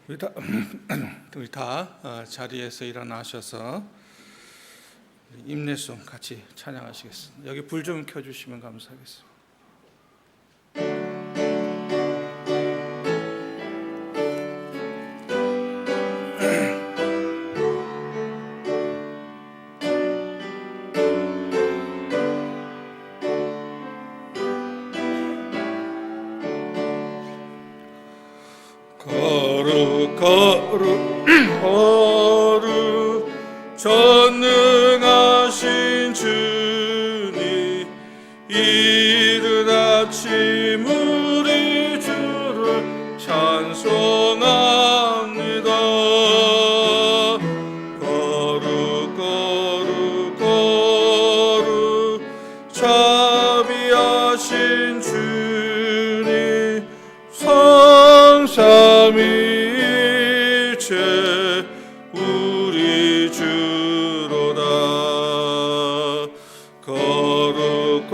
우리 다 자리에서 일어나셔서 임내송 같이 찬양하시겠습니다. 여기 불 좀 켜주시면 감사하겠습니다. 거룩 전능하신 주님, 이른 아침 우리 주를 찬송합니다. 거룩 자비하신 주님, 성삼위일체 우리 주로다. 거룩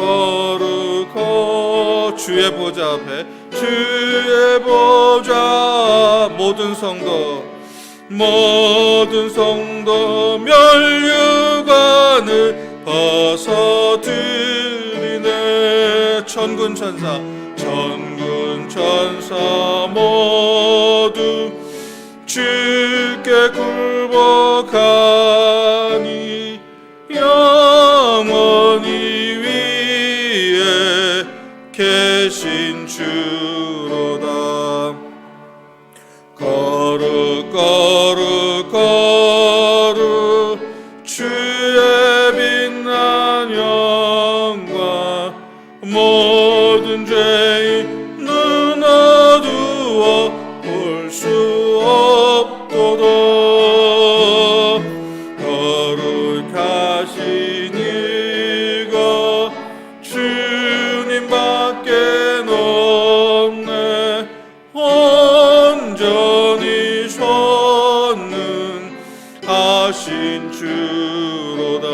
주의 보좌 앞에, 주의 보좌 모든 성도 면류관을 벗어드리네. 천군 천사 모두 주께 굴복하니 영원히 위에 계신 주로다. 거룩 주의 빛난 영광, 모든 죄인 눈 어두워 볼 수 없도다. 거룩하신 이가 주님밖에 없네. 온전히 전능하신 주로다.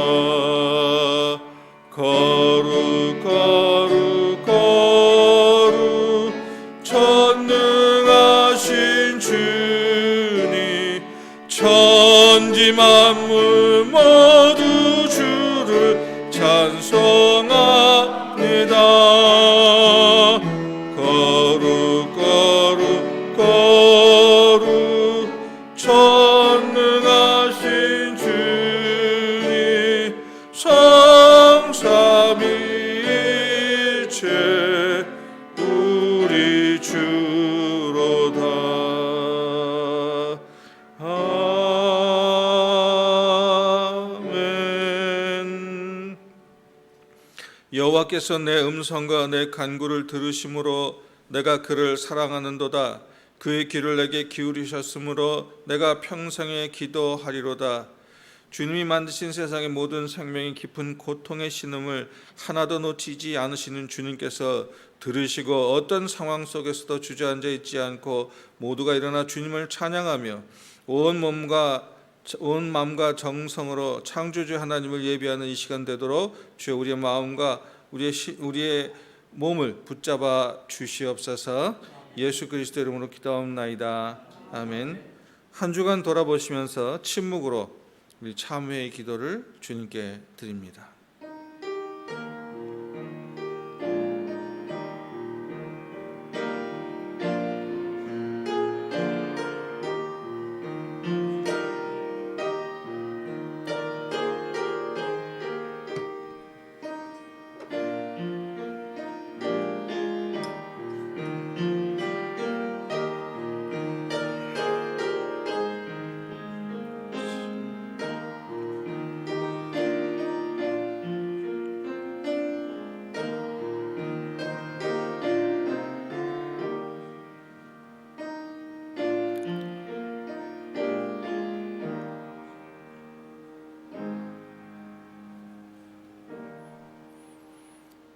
거룩 전능하신 주님, 천지 만물 모두 주를 찬송합니다. 거룩 전능하신 주님, 성삼위일체 우리 주로다. 아멘. 여호와께서 내 음성과 내 간구를 들으심으로 내가 그를 사랑하는도다. 그의 귀를 내게 기울이셨으므로 내가 평생에 기도하리로다. 주님이 만드신 세상의 모든 생명이 깊은 고통의 신음을 하나도 놓치지 않으시는 주님께서 들으시고 어떤 상황 속에서도 주저앉아 있지 않고 모두가 일어나 주님을 찬양하며 온 마음과 정성으로 창조주 하나님을 예비하는 이 시간 되도록 주여 우리의 마음과 우리의 몸을 붙잡아 주시옵소서. 예수 그리스도 이름으로 기도하옵나이다. 아멘. 한 주간 돌아보시면서 침묵으로 우리 참회의 기도를 주님께 드립니다.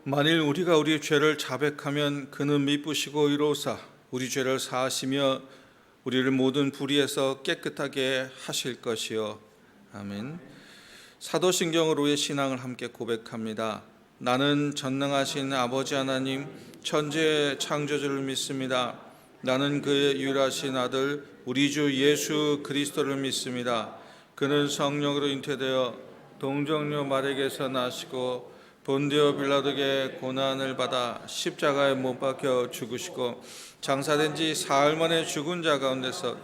만일 우리가 우리의 죄를 자백하면 그는 미쁘시고 의로우사 우리 죄를 사하시며 우리를 모든 불의에서 깨끗하게 하실 것이요. 아멘. 사도신경으로 우리의 신앙을 함께 고백합니다. 나는 전능하신 아버지 하나님 천지의 창조주를 믿습니다. 나는 그의 유일하신 아들 우리 주 예수 그리스도를 믿습니다. 그는 성령으로 잉태되어 동정녀 마리아에게서 나시고 본디오 빌라도에게 고난을 받아 십자가에 못 박혀 죽으시고 장사된 지 사흘 만에 죽은 자 가운데서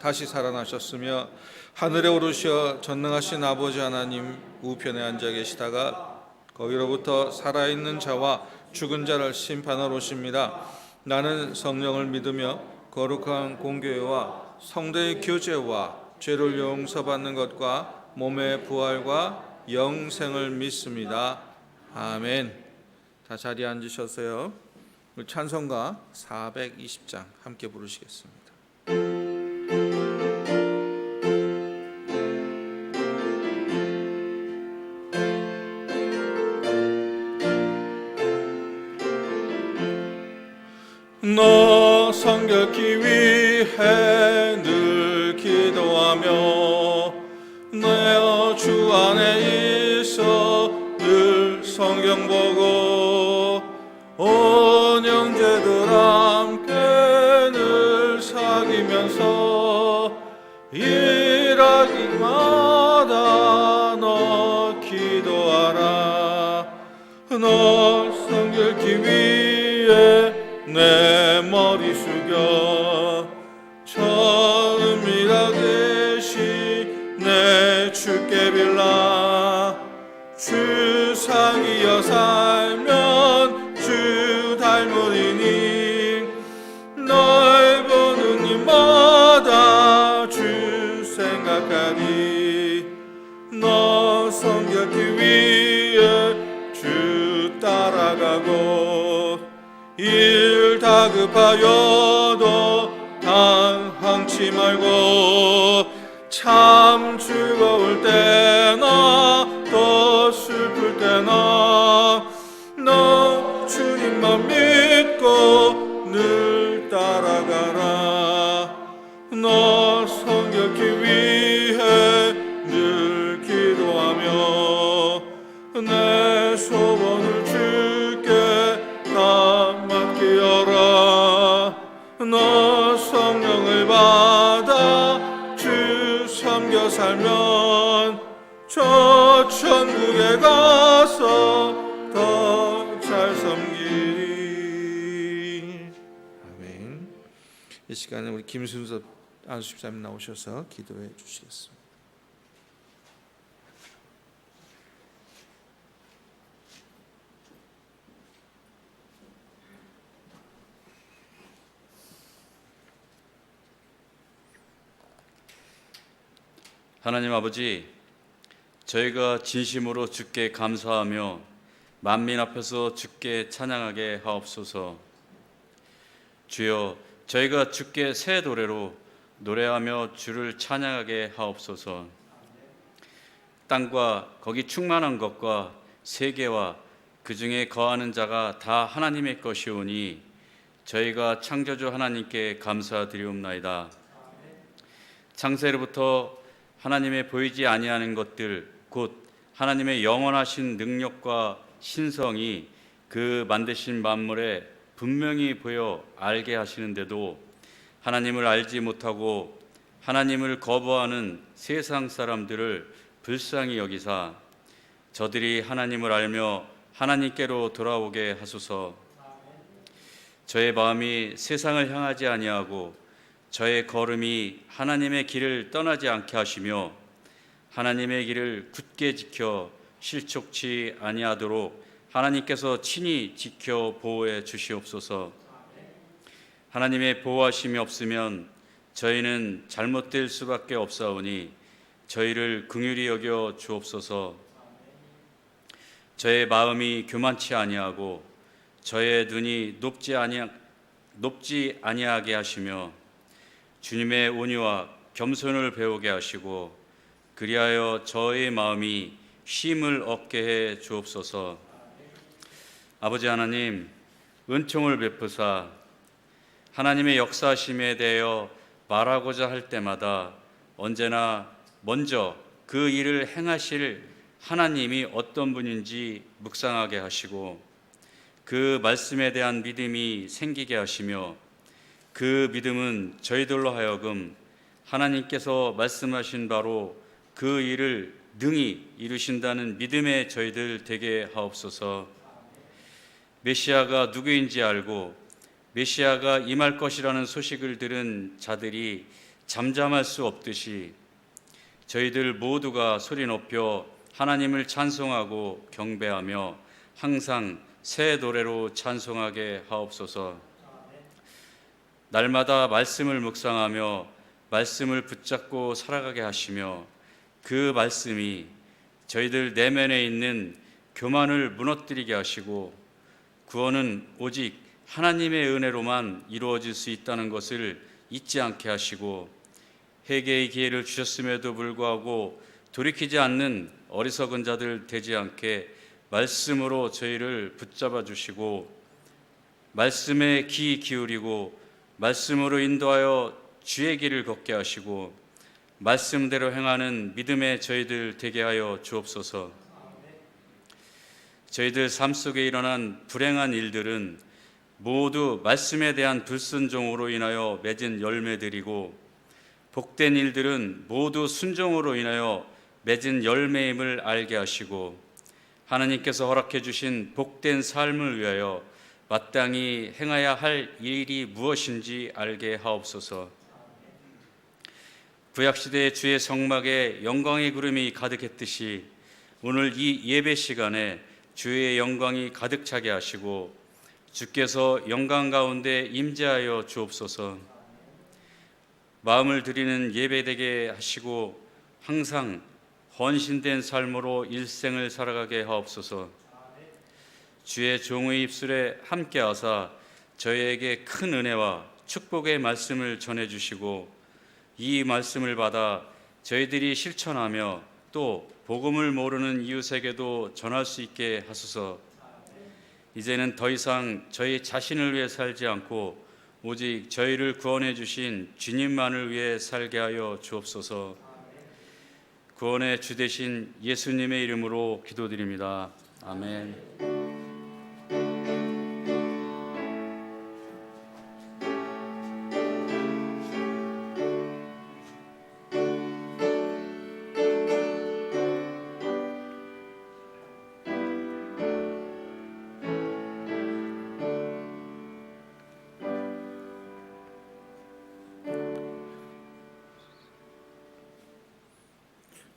다시 살아나셨으며 하늘에 오르시어 전능하신 아버지 하나님 우편에 앉아 계시다가 거기로부터 살아있는 자와 죽은 자를 심판하러 오십니다. 나는 성령을 믿으며 거룩한 공교회와 성도의 교제와 죄를 용서받는 것과 몸의 부활과 영생을 믿습니다. 아멘. 다 자리에 앉으셔서요. 찬송가 420장 함께 부르시겠습니다. 너 성결케 위해 늘 기도하며 내 주 안에 있어 늘 성경 보고 온 형제들 함께 늘 사귀면서 일하기마다 너 기도하라. 너 성결케 위해 내 머리 숙여 저 은밀하 계시 내 주께 빌라. 주 사귀어 살면 주 닮으리니 널 보는 이마다 주 생각하리. 너 성결케 위해 주 따라가고 일 다급하여도 당황치 말고 참 즐거울 때나 또 슬플 때나 너 주님만 믿고 늘 따라가라. 너 성결케 위해 늘 기도하며 내 소원을 주께 다 맡기어라. 너 성령을 받아 주 섬겨 살면 저 천국에 가서 더 잘 섬기리. 아멘. 이 시간에 우리 김순섭 안수집사님 나오셔서 기도해 주시겠습니다. 하나님 아버지, 저희가 진심으로 주께 감사하며 만민 앞에서 주께 찬양하게 하옵소서. 주여, 저희가 주께 새 노래로 노래하며 주를 찬양하게 하옵소서. 땅과 거기 충만한 것과 세계와 그 중에 거하는 자가 다 하나님의 것이오니 저희가 창조주 하나님께 감사드리옵나이다. 창세로부터 하나님의 보이지 아니하는 것들 곧 하나님의 영원하신 능력과 신성이 그 만드신 만물에 분명히 보여 알게 하시는데도 하나님을 알지 못하고 하나님을 거부하는 세상 사람들을 불쌍히 여기사 저들이 하나님을 알며 하나님께로 돌아오게 하소서. 저의 마음이 세상을 향하지 아니하고 저의 걸음이 하나님의 길을 떠나지 않게 하시며 하나님의 길을 굳게 지켜 실족치 아니하도록 하나님께서 친히 지켜 보호해 주시옵소서. 하나님의 보호하심이 없으면 저희는 잘못될 수밖에 없사오니 저희를 긍휼히 여겨 주옵소서. 저의 마음이 교만치 아니하고 저의 눈이 높지 아니하게 하시며 주님의 온유와 겸손을 배우게 하시고 그리하여 저의 마음이 쉼을 얻게 해 주옵소서. 아버지 하나님, 은총을 베푸사 하나님의 역사하심에 대하여 말하고자 할 때마다 언제나 먼저 그 일을 행하실 하나님이 어떤 분인지 묵상하게 하시고 그 말씀에 대한 믿음이 생기게 하시며 그 믿음은 저희들로 하여금 하나님께서 말씀하신 바로 그 일을 능히 이루신다는 믿음의 저희들 되게 하옵소서. 메시아가 누구인지 알고 메시아가 임할 것이라는 소식을 들은 자들이 잠잠할 수 없듯이 저희들 모두가 소리 높여 하나님을 찬송하고 경배하며 항상 새 노래로 찬송하게 하옵소서. 날마다 말씀을 묵상하며 말씀을 붙잡고 살아가게 하시며 그 말씀이 저희들 내면에 있는 교만을 무너뜨리게 하시고 구원은 오직 하나님의 은혜로만 이루어질 수 있다는 것을 잊지 않게 하시고 회개의 기회를 주셨음에도 불구하고 돌이키지 않는 어리석은 자들 되지 않게 말씀으로 저희를 붙잡아 주시고 말씀에 귀 기울이고 말씀으로 인도하여 주의 길을 걷게 하시고 말씀대로 행하는 믿음의 저희들 되게 하여 주옵소서. 저희들 삶 속에 일어난 불행한 일들은 모두 말씀에 대한 불순종으로 인하여 맺은 열매들이고 복된 일들은 모두 순종으로 인하여 맺은 열매임을 알게 하시고 하나님께서 허락해 주신 복된 삶을 위하여 마땅히 행해야 할 일이 무엇인지 알게 하옵소서. 구약시대의 주의 성막에 영광의 구름이 가득했듯이 오늘 이 예배 시간에 주의 영광이 가득 차게 하시고 주께서 영광 가운데 임재하여 주옵소서. 마음을 드리는 예배되게 하시고 항상 헌신된 삶으로 일생을 살아가게 하옵소서. 주의 종의 입술에 함께하사 저희에게 큰 은혜와 축복의 말씀을 전해주시고 이 말씀을 받아 저희들이 실천하며 또 복음을 모르는 이웃에게도 전할 수 있게 하소서. 이제는 더 이상 저희 자신을 위해 살지 않고 오직 저희를 구원해 주신 주님만을 위해 살게 하여 주옵소서. 구원의 주 되신 예수님의 이름으로 기도드립니다. 아멘.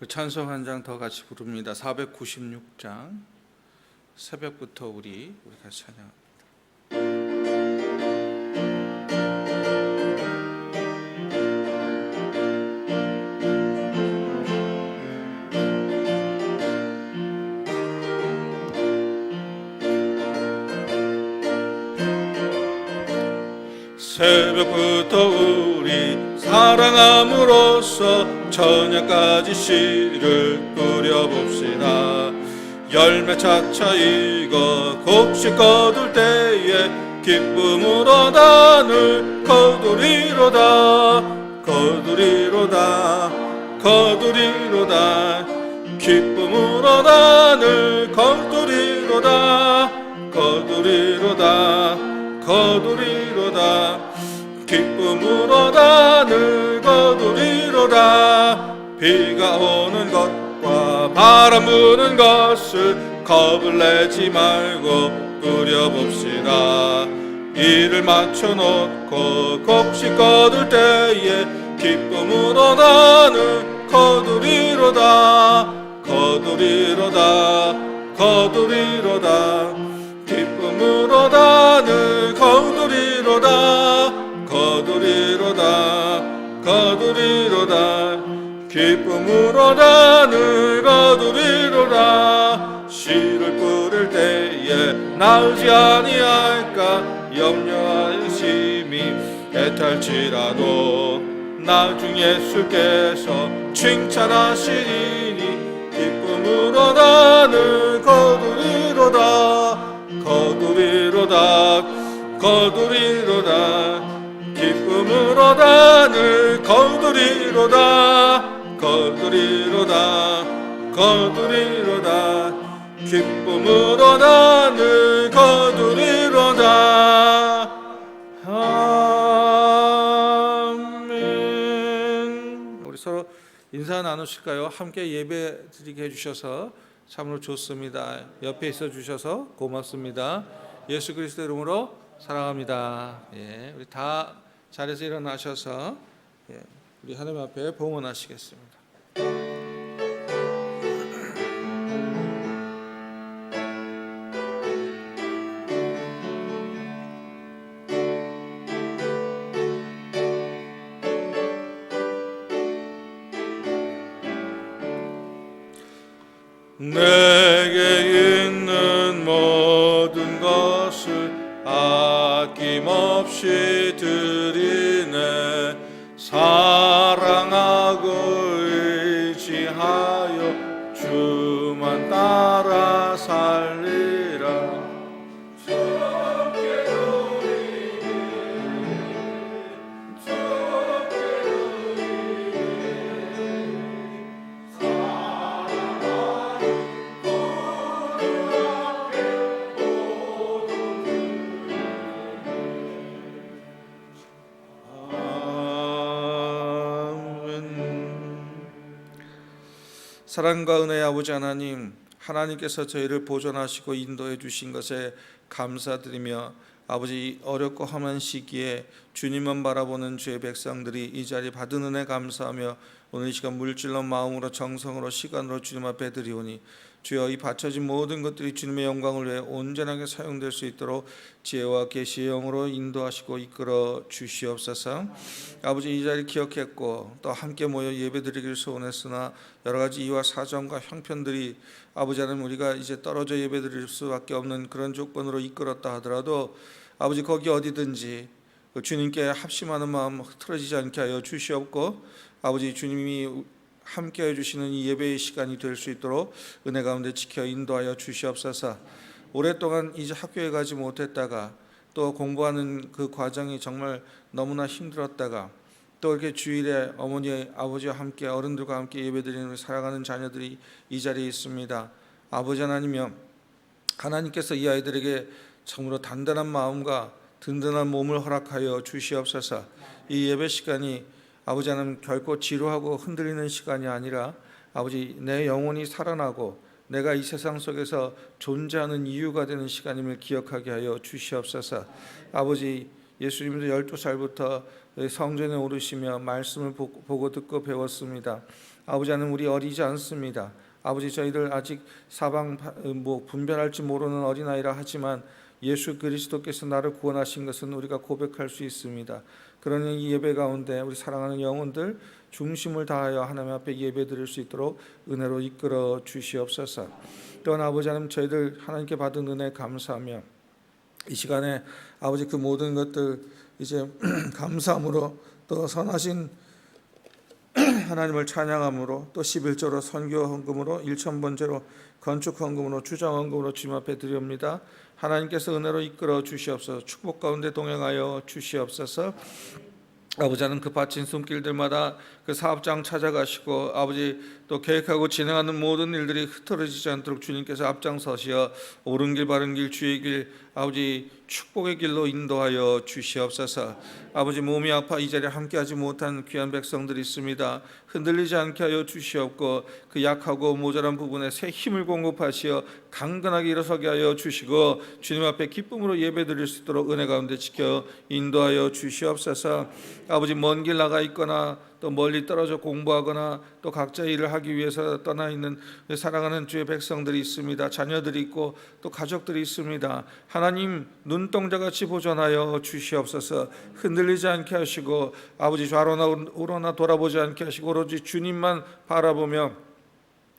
찬송 한 장 더 같이 부릅니다. 496장. 새벽부터 우리 같이 찬양합니다. 새벽부터 우리 사랑함으로써 저녁까지 씨를 뿌려봅시다. 열매 차차 익어 곡식 거둘 때에 기쁨으로 단을 거두리로다. 거두리로다. 거두리로다. 기쁨으로 단을 거두리로다. 거두리로다. 거두리로다. 기쁨으로 단을 거두리로다. 비가 오는 것과 바람 부는 것을 겁을 내지 말고 누려봅시다. 이를 맞춰놓고 곡식 거둘 때에 기쁨으로 단을 거두리로다. 거두리로다. 거두리로다. 기쁨으로 단을 거두리로다. 거두리로다. 거두리로다. 기쁨으로 단을 거두리로다. 씨를 뿌릴 때에 나으지 아니할까 염려하여 심히 애탈지라도 나중 예수께서 칭찬하시리니 기쁨으로 단을 거두리로다. 거두리로다. 거두리로다. 기쁨으로 단을 거두리로다. 거두리로다. 거두리로다. 기쁨으로 단을 거두리로다. 아멘. 인사 나누실까요? 함께 예배 드리게 해주셔서 참으로 좋습니다. 옆에 있어 주셔서 고맙습니다. 예수 그리스도 이름으로 사랑합니다. 예, 우리 다 자리에서 일어나셔서 우리 하나님 앞에 봉헌하시겠습니다. 내게 있는 모든 것을 아낌없이 드리네. 사랑하고 의지하여 주만 따라 살리라. 사랑과 은혜의 아버지 하나님, 하나님께서 저희를 보존하시고 인도해 주신 것에 감사드리며 아버지 어렵고 험한 시기에 주님만 바라보는 주의 백성들이 이 자리 받은 은혜 감사하며 오늘 이 시간 물질로 마음으로 정성으로 시간으로 주님 앞에 드리오니 주여 이 바쳐진 모든 것들이 주님의 영광을 위해 온전하게 사용될 수 있도록 지혜와 계시의 영으로 인도하시고 이끌어 주시옵소서. 아버지 이 자리 기억했고 또 함께 모여 예배드리기를 소원했으나 여러 가지 이유와 사정과 형편들이 아버지 하나님 우리가 이제 떨어져 예배드릴 수밖에 없는 그런 조건으로 이끌었다 하더라도 아버지 거기 어디든지 주님께 합심하는 마음 흐트러지지 않게 하여 주시옵고 아버지 주님이 함께해 주시는 이 예배의 시간이 될 수 있도록 은혜 가운데 지켜 인도하여 주시옵소서. 오랫동안 이제 학교에 가지 못했다가 또 공부하는 그 과정이 정말 너무나 힘들었다가 또 이렇게 주일에 어머니 아버지와 함께 어른들과 함께 예배드리는 살아가는 자녀들이 이 자리에 있습니다. 아버지 하나님이여, 하나님께서 이 아이들에게 참으로 단단한 마음과 든든한 몸을 허락하여 주시옵소서. 이 예배 시간이 아버지 하나님 결코 지루하고 흔들리는 시간이 아니라 아버지 내 영혼이 살아나고 내가 이 세상 속에서 존재하는 이유가 되는 시간임을 기억하게 하여 주시옵소서. 아버지 예수님도 12살부터 성전에 오르시며 말씀을 보고 듣고 배웠습니다. 아버지 하나님 우리 어리지 않습니다. 아버지 저희들 아직 사방 분별할지 모르는 어린아이라 하지만 예수 그리스도께서 나를 구원하신 것은 우리가 고백할 수 있습니다. 그러니 이 예배 가운데 우리 사랑하는 영혼들 중심을 다하여 하나님 앞에 예배 드릴 수 있도록 은혜로 이끌어 주시옵소서. 또한 아버지 하나님 저희들 하나님께 받은 은혜 감사하며 이 시간에 아버지 그 모든 것들 이제 감사함으로 또 선하신 하나님을 찬양함으로 또 11조로 선교 헌금으로 1,000번제로 건축 헌금으로 주장 헌금으로 주님 앞에 드립니다. 하나님께서 은혜로 이끌어 주시옵소서. 축복 가운데 동행하여 주시옵소서. 아버지 하나님 그 바친 손길들마다 그 사업장 찾아가시고 아버지 또 계획하고 진행하는 모든 일들이 흐트러지지 않도록 주님께서 앞장서시어 옳은 길 바른 길 주의 길 아버지 축복의 길로 인도하여 주시옵소서. 아버지 몸이 아파 이 자리에 함께하지 못한 귀한 백성들이 있습니다. 흔들리지 않게 하여 주시옵고 그 약하고 모자란 부분에 새 힘을 공급하시어 강건하게 일어서게 하여 주시고 주님 앞에 기쁨으로 예배드릴 수 있도록 은혜 가운데 지켜 인도하여 주시옵소서. 아버지 먼 길 나가 있거나 또 멀리 떨어져 공부하거나 또 각자 일을 하기 위해서 떠나 있는 사랑하는 주의 백성들이 있습니다. 자녀들이 있고 또 가족들이 있습니다. 하나님 눈동자같이 보존하여 주시옵소서. 흔들리지 않게 하시고 아버지 좌로나 우로나 돌아보지 않게 하시고 오로지 주님만 바라보며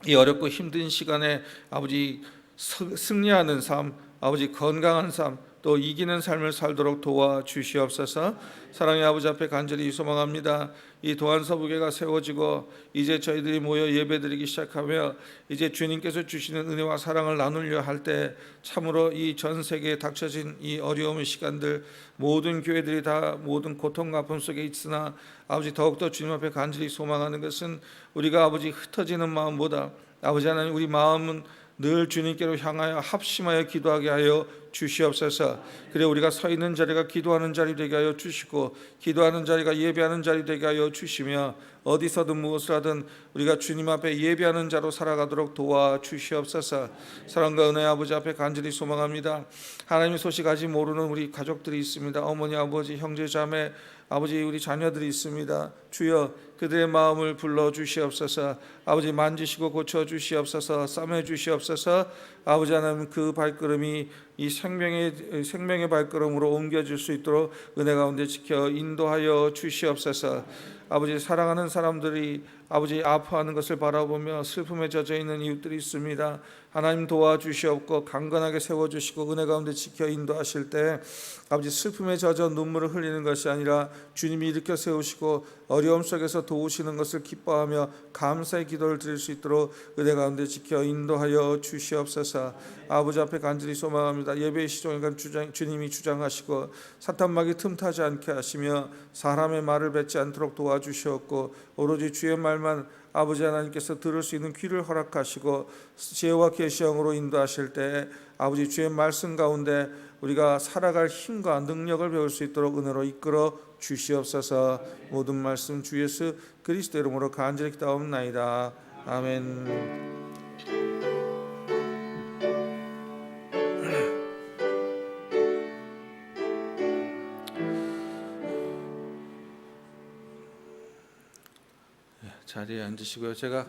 이 어렵고 힘든 시간에 아버지 승리하는 삶, 아버지 건강한 삶, 또 이기는 삶을 살도록 도와주시옵소서. 사랑의 아버지 앞에 간절히 소망합니다. 이 도안서부계가 세워지고 이제 저희들이 모여 예배드리기 시작하며 이제 주님께서 주시는 은혜와 사랑을 나누려 할 때 참으로 이 전 세계에 닥쳐진 이 어려움의 시간들 모든 교회들이 다 모든 고통과 아픔 속에 있으나 아버지 더욱더 주님 앞에 간절히 소망하는 것은 우리가 아버지 흩어지는 마음보다 아버지 하나님 우리 마음은 늘 주님께로 향하여 합심하여 기도하게 하여 주시옵소서. 그래 우리가 서 있는 자리가 기도하는 자리 되게 하여 주시고 기도하는 자리가 예배하는 자리 되게 하여 주시며 어디서든 무엇을 하든 우리가 주님 앞에 예배하는 자로 살아가도록 도와주시옵소서. 사랑과 은혜의 아버지 앞에 간절히 소망합니다. 하나님의 소식 아직 모르는 우리 가족들이 있습니다. 어머니, 아버지, 형제, 자매, 아버지 우리 자녀들이 있습니다. 주여 그들의 마음을 불러주시옵소서. 아버지 만지시고 고쳐주시옵소서. 싸매주시옵소서. 아버지 하나님 그 발걸음이 이 생명의 발걸음으로 옮겨질 수 있도록 은혜 가운데 지켜 인도하여 주시옵소서. 아버지 사랑하는 사람들이 아버지 아파하는 것을 바라보며 슬픔에 젖어 있는 이웃들이 있습니다. 하나님 도와주시옵고 강건하게 세워주시고 은혜 가운데 지켜 인도하실 때 아버지 슬픔에 젖어 눈물을 흘리는 것이 아니라 주님이 일으켜 세우시고 어려움 속에서 도우시는 것을 기뻐하며 감사의 기도를 드릴 수 있도록 은혜 가운데 지켜 인도하여 주시옵소서. 아버지 앞에 간절히 소망합니다. 예배의 시종일관 주님이 주장하시고 사탄막이 틈타지 않게 하시며 사람의 말을 뱉지 않도록 도와주시옵고 오로지 주의 말만 아버지 하나님께서 들을 수 있는 귀를 허락하시고 지혜와 계시형으로 인도하실 때 아버지 주의 말씀 가운데 우리가 살아갈 힘과 능력을 배울 수 있도록 은혜로 이끌어 주시옵소서. 모든 말씀 주 예수 그리스도 이름으로 간절히 기도하옵나이다. 아멘. 자리에 앉으시고요. 제가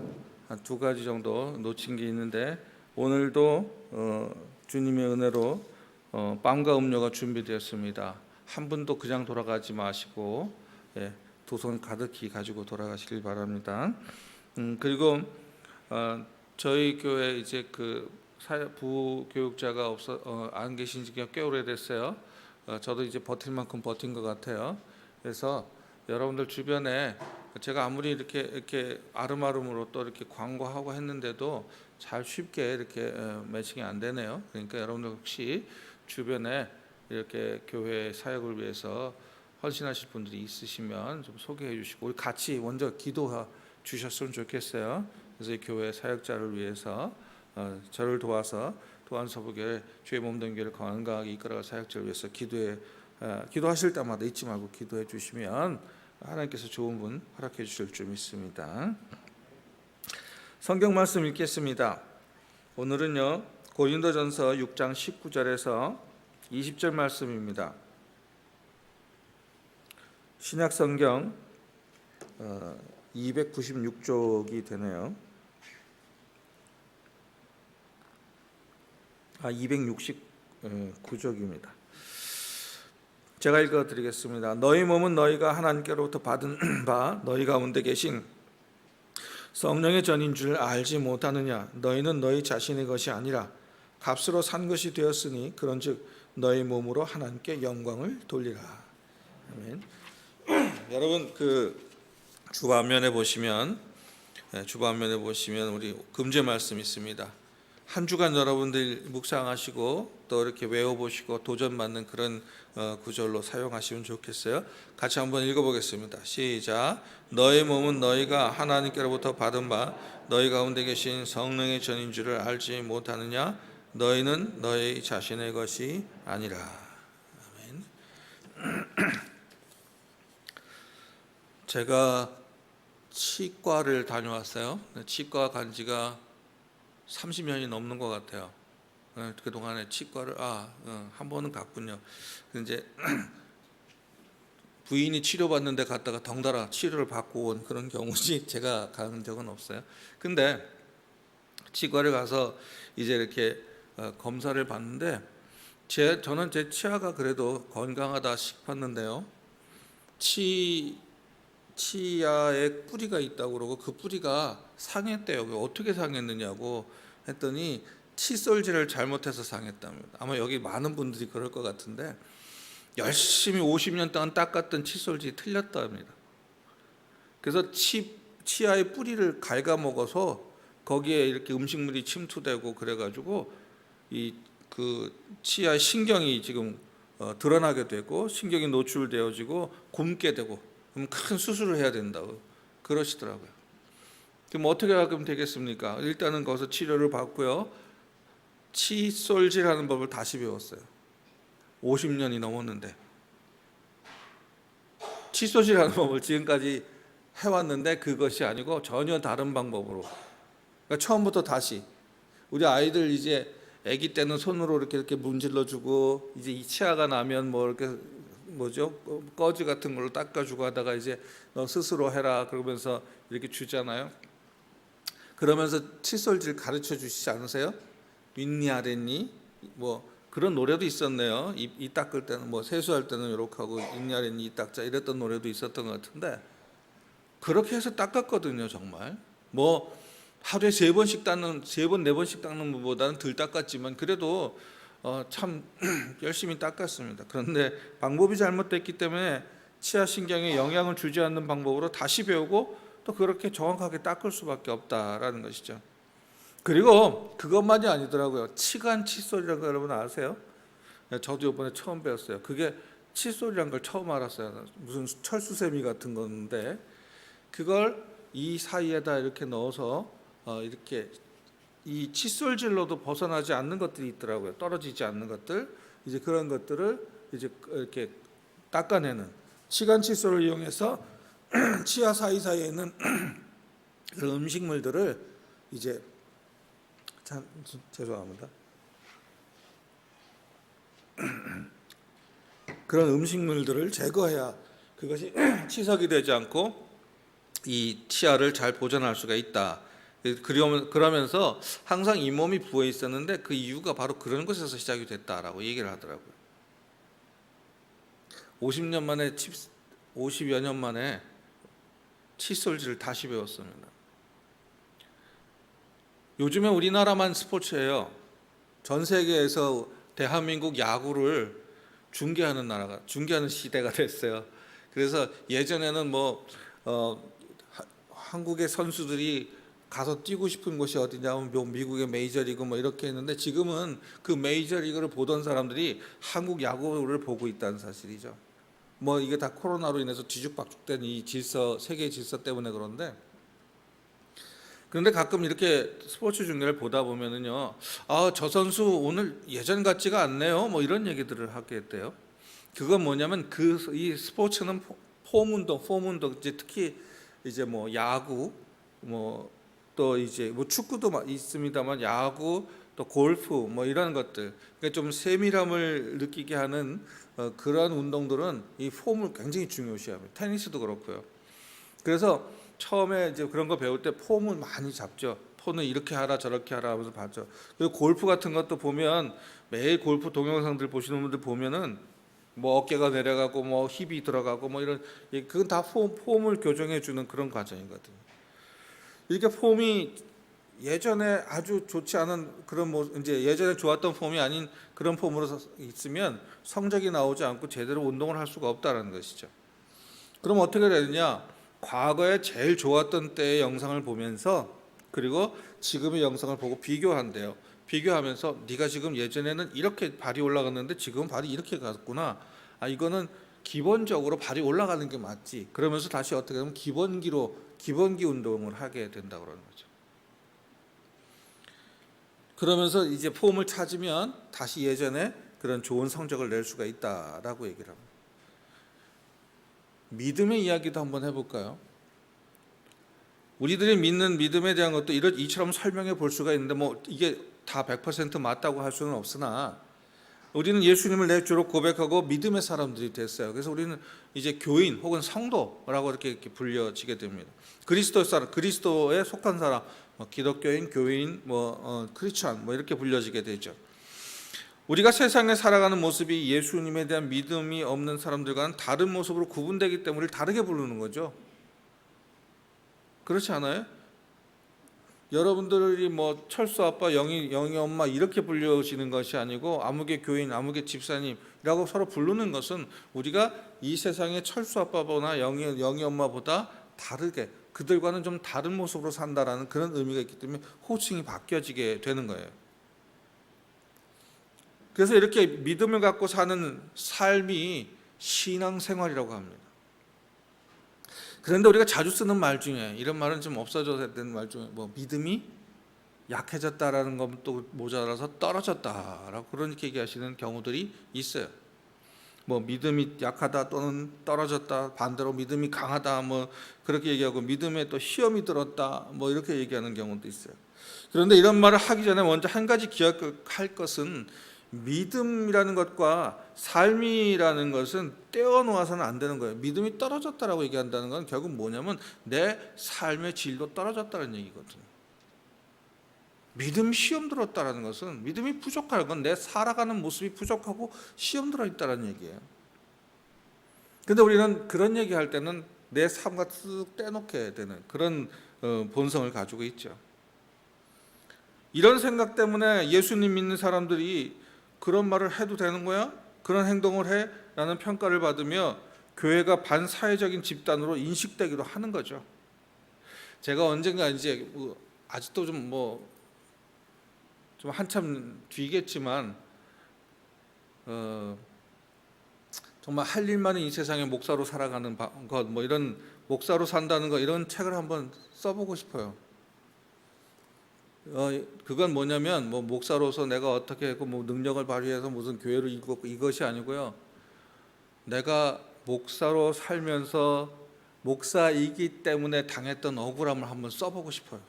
한 두 가지 정도 놓친 게 있는데 오늘도 주님의 은혜로 빵과 음료가 준비되었습니다. 한 분도 그냥 돌아가지 마시고 두 손 가득히 가지고 돌아가시길 바랍니다. 그리고 저희 교회 이제 그 부교육자가 안 계신 지가 꽤 오래됐어요. 저도 이제 버틸 만큼 버틴 것 같아요. 그래서 여러분들 주변에 제가 아무리 이렇게 아름아름으로 또 이렇게 광고하고 했는데도 잘 쉽게 이렇게 매칭이 안 되네요. 그러니까 여러분들 혹시 주변에 이렇게 교회 사역을 위해서 헌신하실 분들이 있으시면 좀 소개해 주시고 우리 같이 먼저 기도해 주셨으면 좋겠어요. 그래서 이 교회 사역자를 위해서 저를 도와서 도안서부교회 주의 몸된 교회를 건강하게 이끌어갈 사역자를 위해서 기도하실 때마다 잊지 말고 기도해 주시면 하나님께서 좋은 분 허락해 주실 줄 믿습니다. 성경 말씀 읽겠습니다. 오늘은요 고린도전서 6장 19절에서 20절 말씀입니다. 신약성경 296쪽이 되네요. 269쪽입니다. 제가 읽어드리겠습니다. 너희 몸은 너희가 하나님께로부터 받은 바 너희 가운데 계신 성령의 전인 줄 알지 못하느냐. 너희는 너희 자신의 것이 아니라 값으로 산 것이 되었으니 그런즉 너희 몸으로 하나님께 영광을 돌리라. 아멘. 여러분 그 주반면에 보시면 우리 금제 말씀 있습니다. 한 주간 여러분들 묵상하시고 또 이렇게 외워보시고 도전받는 그런 구절로 사용하시면 좋겠어요. 같이 한번 읽어보겠습니다. 시작. 너희 몸은 너희가 하나님께로부터 받은 바 너희 가운데 계신 성령의 전인 줄을 알지 못하느냐. 너희는 너희 자신의 것이 아니라. 아멘. 제가 치과를 다녀왔어요. 치과 간 지가 30년이 넘는 것 같아요. 그동안에 치과를 한 번은 갔군요. 이제 부인이 치료받는 데 갔다가 덩달아 치료를 받고 온 그런 경우지 제가 간 적은 없어요. 근데 치과를 가서 이제 이렇게 검사를 받는데 저는 제 치아가 그래도 건강하다 싶었는데요. 치아에 뿌리가 있다고 그러고 그 뿌리가 상했대요. 어떻게 상했느냐고 했더니 칫솔질을 잘못해서 상했답니다. 아마 여기 많은 분들이 그럴 것 같은데 열심히 50년 동안 닦았던 칫솔질이 틀렸답니다. 그래서 치아의 뿌리를 갉아먹어서 거기에 이렇게 음식물이 침투되고 그래가지고 그 치아 신경이 지금 드러나게 되고 신경이 노출되어지고 굼게 되고 그럼 큰 수술을 해야 된다고 그러시더라고요. 그럼 어떻게 하면 되겠습니까? 일단은 거기서 치료를 받고요. 칫솔질하는 법을 다시 배웠어요. 50년이 넘었는데 칫솔질하는 법을 지금까지 해왔는데 그것이 아니고 전혀 다른 방법으로. 그러니까 처음부터 다시 우리 아이들 이제 아기 때는 손으로 이렇게 문질러주고 이제 이 치아가 나면 뭐 이렇게 뭐죠 꺼지 같은 걸로 닦아주고 하다가 이제 너 스스로 해라 그러면서 이렇게 주잖아요. 그러면서 칫솔질 가르쳐 주시지 않으세요? 윗니 아랫니 뭐 그런 노래도 있었네요. 이 닦을 때는 뭐 세수할 때는 이렇게 하고 윗니 아랫니 이 닦자 이랬던 노래도 있었던 것 같은데 그렇게 해서 닦았거든요. 정말 뭐 하루에 3번씩 닦는 3번 4번씩 닦는 것보다는 덜 닦았지만 그래도 참 열심히 닦았습니다. 그런데 방법이 잘못됐기 때문에 치아 신경에 영향을 주지 않는 방법으로 다시 배우고 또 그렇게 정확하게 닦을 수밖에 없다라는 것이죠. 그리고 그것만이 아니더라고요. 치간 칫솔이라는 거 여러분 아세요? 저도 이번에 처음 배웠어요. 그게 칫솔이라는 걸 처음 알았어요. 무슨 철수세미 같은 건데 그걸 이 사이에다 이렇게 넣어서 이렇게 이 칫솔질로도 벗어나지 않는 것들이 있더라고요. 떨어지지 않는 것들 이제 그런 것들을 이제 이렇게 닦아내는 치간 칫솔을 이용해서 치아 사이사이에 있는 그런 음식물들을 이제 참 죄송합니다. 그런 음식물들을 제거해야 그것이 치석이 되지 않고 이 치아를 잘 보존할 수가 있다. 그러면서 항상 잇몸이 부어 있었는데 그 이유가 바로 그런 것에서 시작이 됐다라고 얘기를 하더라고요. 50여 년 만에 칫솔질을 다시 배웠습니다. 요즘에 우리나라만 스포츠예요. 전 세계에서 대한민국 야구를 중계하는 시대가 됐어요. 그래서 예전에는 한국의 선수들이 가서 뛰고 싶은 곳이 어디냐면 미국의 메이저리그 뭐 이렇게 했는데 지금은 그 메이저리그를 보던 사람들이 한국 야구를 보고 있다는 사실이죠. 뭐 이게 다 코로나로 인해서 뒤죽박죽된 이 질서, 세계 질서 때문에 그런데 가끔 이렇게 스포츠 중계를 보다 보면은요, 저 선수 오늘 예전 같지가 않네요. 뭐 이런 얘기들을 하게 돼요. 그건 뭐냐면 이 스포츠는 폼 운동 이제 특히 이제 뭐 야구 또 이제 뭐 축구도 있습니다만 야구 또 골프 뭐 이런 것들 그러니까 좀 세밀함을 느끼게 하는 그런 운동들은 이 폼을 굉장히 중요시합니다. 테니스도 그렇고요. 그래서 처음에 이제 그런 거 배울 때 폼을 많이 잡죠. 폼은 이렇게 하라 저렇게 하라 하면서 봤죠. 그리고 골프 같은 것도 보면 매일 골프 동영상들 보시는 분들 보면은 뭐 어깨가 내려가고 뭐 힙이 들어가고 뭐 이런 그건 다 폼을 교정해 주는 그런 과정이거든요. 이렇게 폼이 예전에 아주 좋지 않은 그런 이제 예전에 좋았던 폼이 아닌 그런 폼으로 있으면 성적이 나오지 않고 제대로 운동을 할 수가 없다는 것이죠. 그럼 어떻게 되느냐? 과거에 제일 좋았던 때의 영상을 보면서 그리고 지금의 영상을 보고 비교한대요. 비교하면서 네가 지금 예전에는 이렇게 발이 올라갔는데 지금 발이 이렇게 갔구나. 이거는 기본적으로 발이 올라가는 게 맞지. 그러면서 다시 어떻게 하면 기본기 운동을 하게 된다 그러는 거죠. 그러면서 이제 폼을 찾으면 다시 예전에 그런 좋은 성적을 낼 수가 있다라고 얘기를 합니다. 믿음의 이야기도 한번 해볼까요? 우리들이 믿는 믿음에 대한 것도 이처럼 설명해 볼 수가 있는데 뭐 이게 다 100% 맞다고 할 수는 없으나 우리는 예수님을 내 주로 고백하고 믿음의 사람들이 됐어요. 그래서 우리는 이제 교인 혹은 성도라고 이렇게 불려지게 됩니다. 그리스도에 속한 사람, 기독교인, 교인, 크리스천 이렇게 불려지게 되죠. 우리가 세상에 살아가는 모습이 예수님에 대한 믿음이 없는 사람들과는 다른 모습으로 구분되기 때문에 다르게 부르는 거죠. 그렇지 않아요? 여러분들이 철수 아빠, 영희 엄마 이렇게 불려지는 것이 아니고 아무개 교인, 아무개 집사님이라고 서로 부르는 것은 우리가 이 세상의 철수 아빠보다 영희 엄마보다 다르게 그들과는 좀 다른 모습으로 산다라는 그런 의미가 있기 때문에 호칭이 바뀌어지게 되는 거예요. 그래서 이렇게 믿음을 갖고 사는 삶이 신앙생활이라고 합니다. 그런데 우리가 자주 쓰는 말 중에 이런 말은 좀 없어져야 되는 말 중에 믿음이 약해졌다라는 건 또 모자라서 떨어졌다라고 그렇게 얘기하시는 경우들이 있어요. 뭐 믿음이 약하다 또는 떨어졌다, 반대로 믿음이 강하다 뭐 그렇게 얘기하고 믿음에 또 시험이 들었다 뭐 이렇게 얘기하는 경우도 있어요. 그런데 이런 말을 하기 전에 먼저 한 가지 기억할 것은 믿음이라는 것과 삶이라는 것은 떼어놓아서는 안 되는 거예요. 믿음이 떨어졌다라고 얘기한다는 건 결국 뭐냐면 내 삶의 질도 떨어졌다는 얘기거든요. 믿음 시험 들었다는 것은 믿음이 부족한 건 내 살아가는 모습이 부족하고 시험 들어 있다는 얘기예요. 근데 우리는 그런 얘기할 때는 내 삶과 쓱 떼놓게 되는 그런 본성을 가지고 있죠. 이런 생각 때문에 예수님 믿는 사람들이 그런 말을 해도 되는 거야? 그런 행동을 해? 라는 평가를 받으며 교회가 반사회적인 집단으로 인식되기도 하는 거죠. 제가 언젠가 이제 아직도 좀 한참 뒤겠지만 정말 할 일 많은 이 세상에 목사로 살아가는 것, 뭐 이런 목사로 산다는 거 이런 책을 한번 써보고 싶어요. 그건 뭐냐면 뭐 목사로서 내가 어떻게 했고 뭐 능력을 발휘해서 무슨 교회를 이끌고 이것이 아니고요. 내가 목사로 살면서 목사이기 때문에 당했던 억울함을 한번 써보고 싶어요.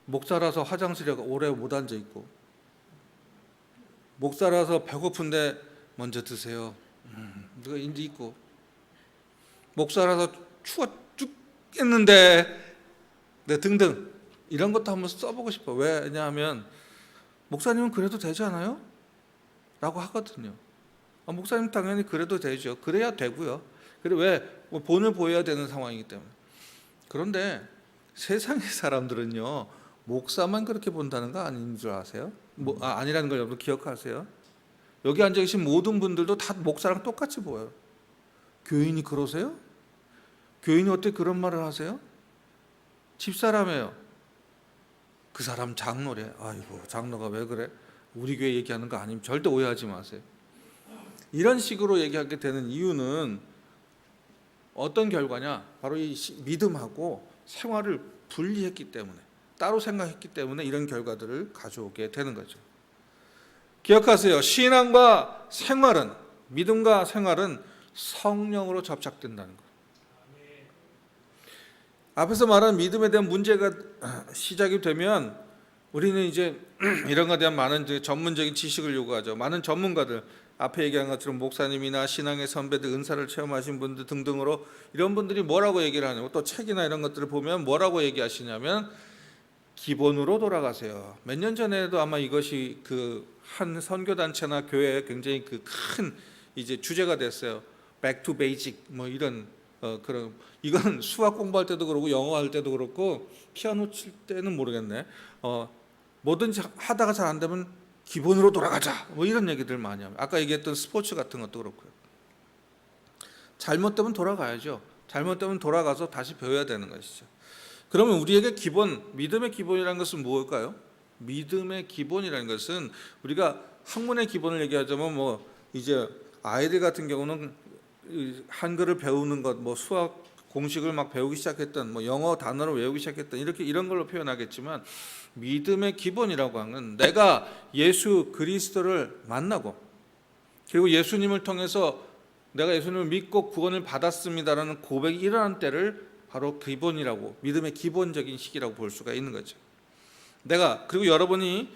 목사라서 화장실에 오래 못 앉아 있고, 목사라서 배고픈데 먼저 드세요. 누가 인지 있고, 목사라서 추워 죽겠는데 등등 이런 것도 한번 써보고 싶어. 왜냐하면 목사님은 그래도 되지 않아요? 라고 하거든요. 목사님 당연히 그래도 되죠. 그래야 되고요. 그래 왜? 뭐 본을 보여야 되는 상황이기 때문에. 그런데 세상의 사람들은요, 목사만 그렇게 본다는 거 아닌 줄 아세요? 아니라는 걸 여러분 기억하세요. 여기 앉아 계신 모든 분들도 다 목사랑 똑같이 보여요. 교인이 그러세요? 교인이 어떻게 그런 말을 하세요? 집사람이에요. 그 사람 장로래. 아이고 장로가 왜 그래? 우리 교회 얘기하는 거 아니면 절대 오해하지 마세요. 이런 식으로 얘기하게 되는 이유는 어떤 결과냐? 바로 이 믿음하고 생활을 분리했기 때문에, 따로 생각했기 때문에 이런 결과들을 가져오게 되는 거죠. 기억하세요. 신앙과 생활은, 믿음과 생활은 성령으로 접착된다는 거. 앞에서 말한 믿음에 대한 문제가 시작이 되면 우리는 이제 이런 것에 대한 많은 전문적인 지식을 요구하죠. 많은 전문가들, 앞에 얘기한 것처럼 목사님이나 신앙의 선배들, 은사를 체험하신 분들 등등으로 이런 분들이 뭐라고 얘기를 하냐고, 또 책이나 이런 것들을 보면 뭐라고 얘기하시냐면 기본으로 돌아가세요. 몇 년 전에도 아마 이것이 그 한 선교단체나 교회에 굉장히 그 큰 이제 주제가 됐어요. Back to basic 뭐 이런 그런, 이건 수학 공부할 때도 그렇고 영어 할 때도 그렇고 피아노 칠 때는 모르겠네. 뭐든지 하다가 잘 안 되면 기본으로 돌아가자 뭐 이런 얘기들 많이 합니다. 아까 얘기했던 스포츠 같은 것도 그렇고요. 잘못되면 돌아가야죠. 잘못되면 돌아가서 다시 배워야 되는 것이죠. 그러면 우리에게 기본, 믿음의 기본이라는 것은 무엇일까요? 믿음의 기본이라는 것은 우리가 학문의 기본을 얘기하자면 뭐 이제 아이들 같은 경우는 한글을 배우는 것, 뭐 수학 공식을 막 배우기 시작했던, 뭐 영어 단어를 외우기 시작했던 이렇게 이런 걸로 표현하겠지만, 믿음의 기본이라고 하는 내가 예수 그리스도를 만나고 그리고 예수님을 통해서 내가 예수님을 믿고 구원을 받았습니다라는 고백이 일어난 때를 바로 기본이라고, 믿음의 기본적인 시기라고 볼 수가 있는 거죠. 내가, 그리고 여러분이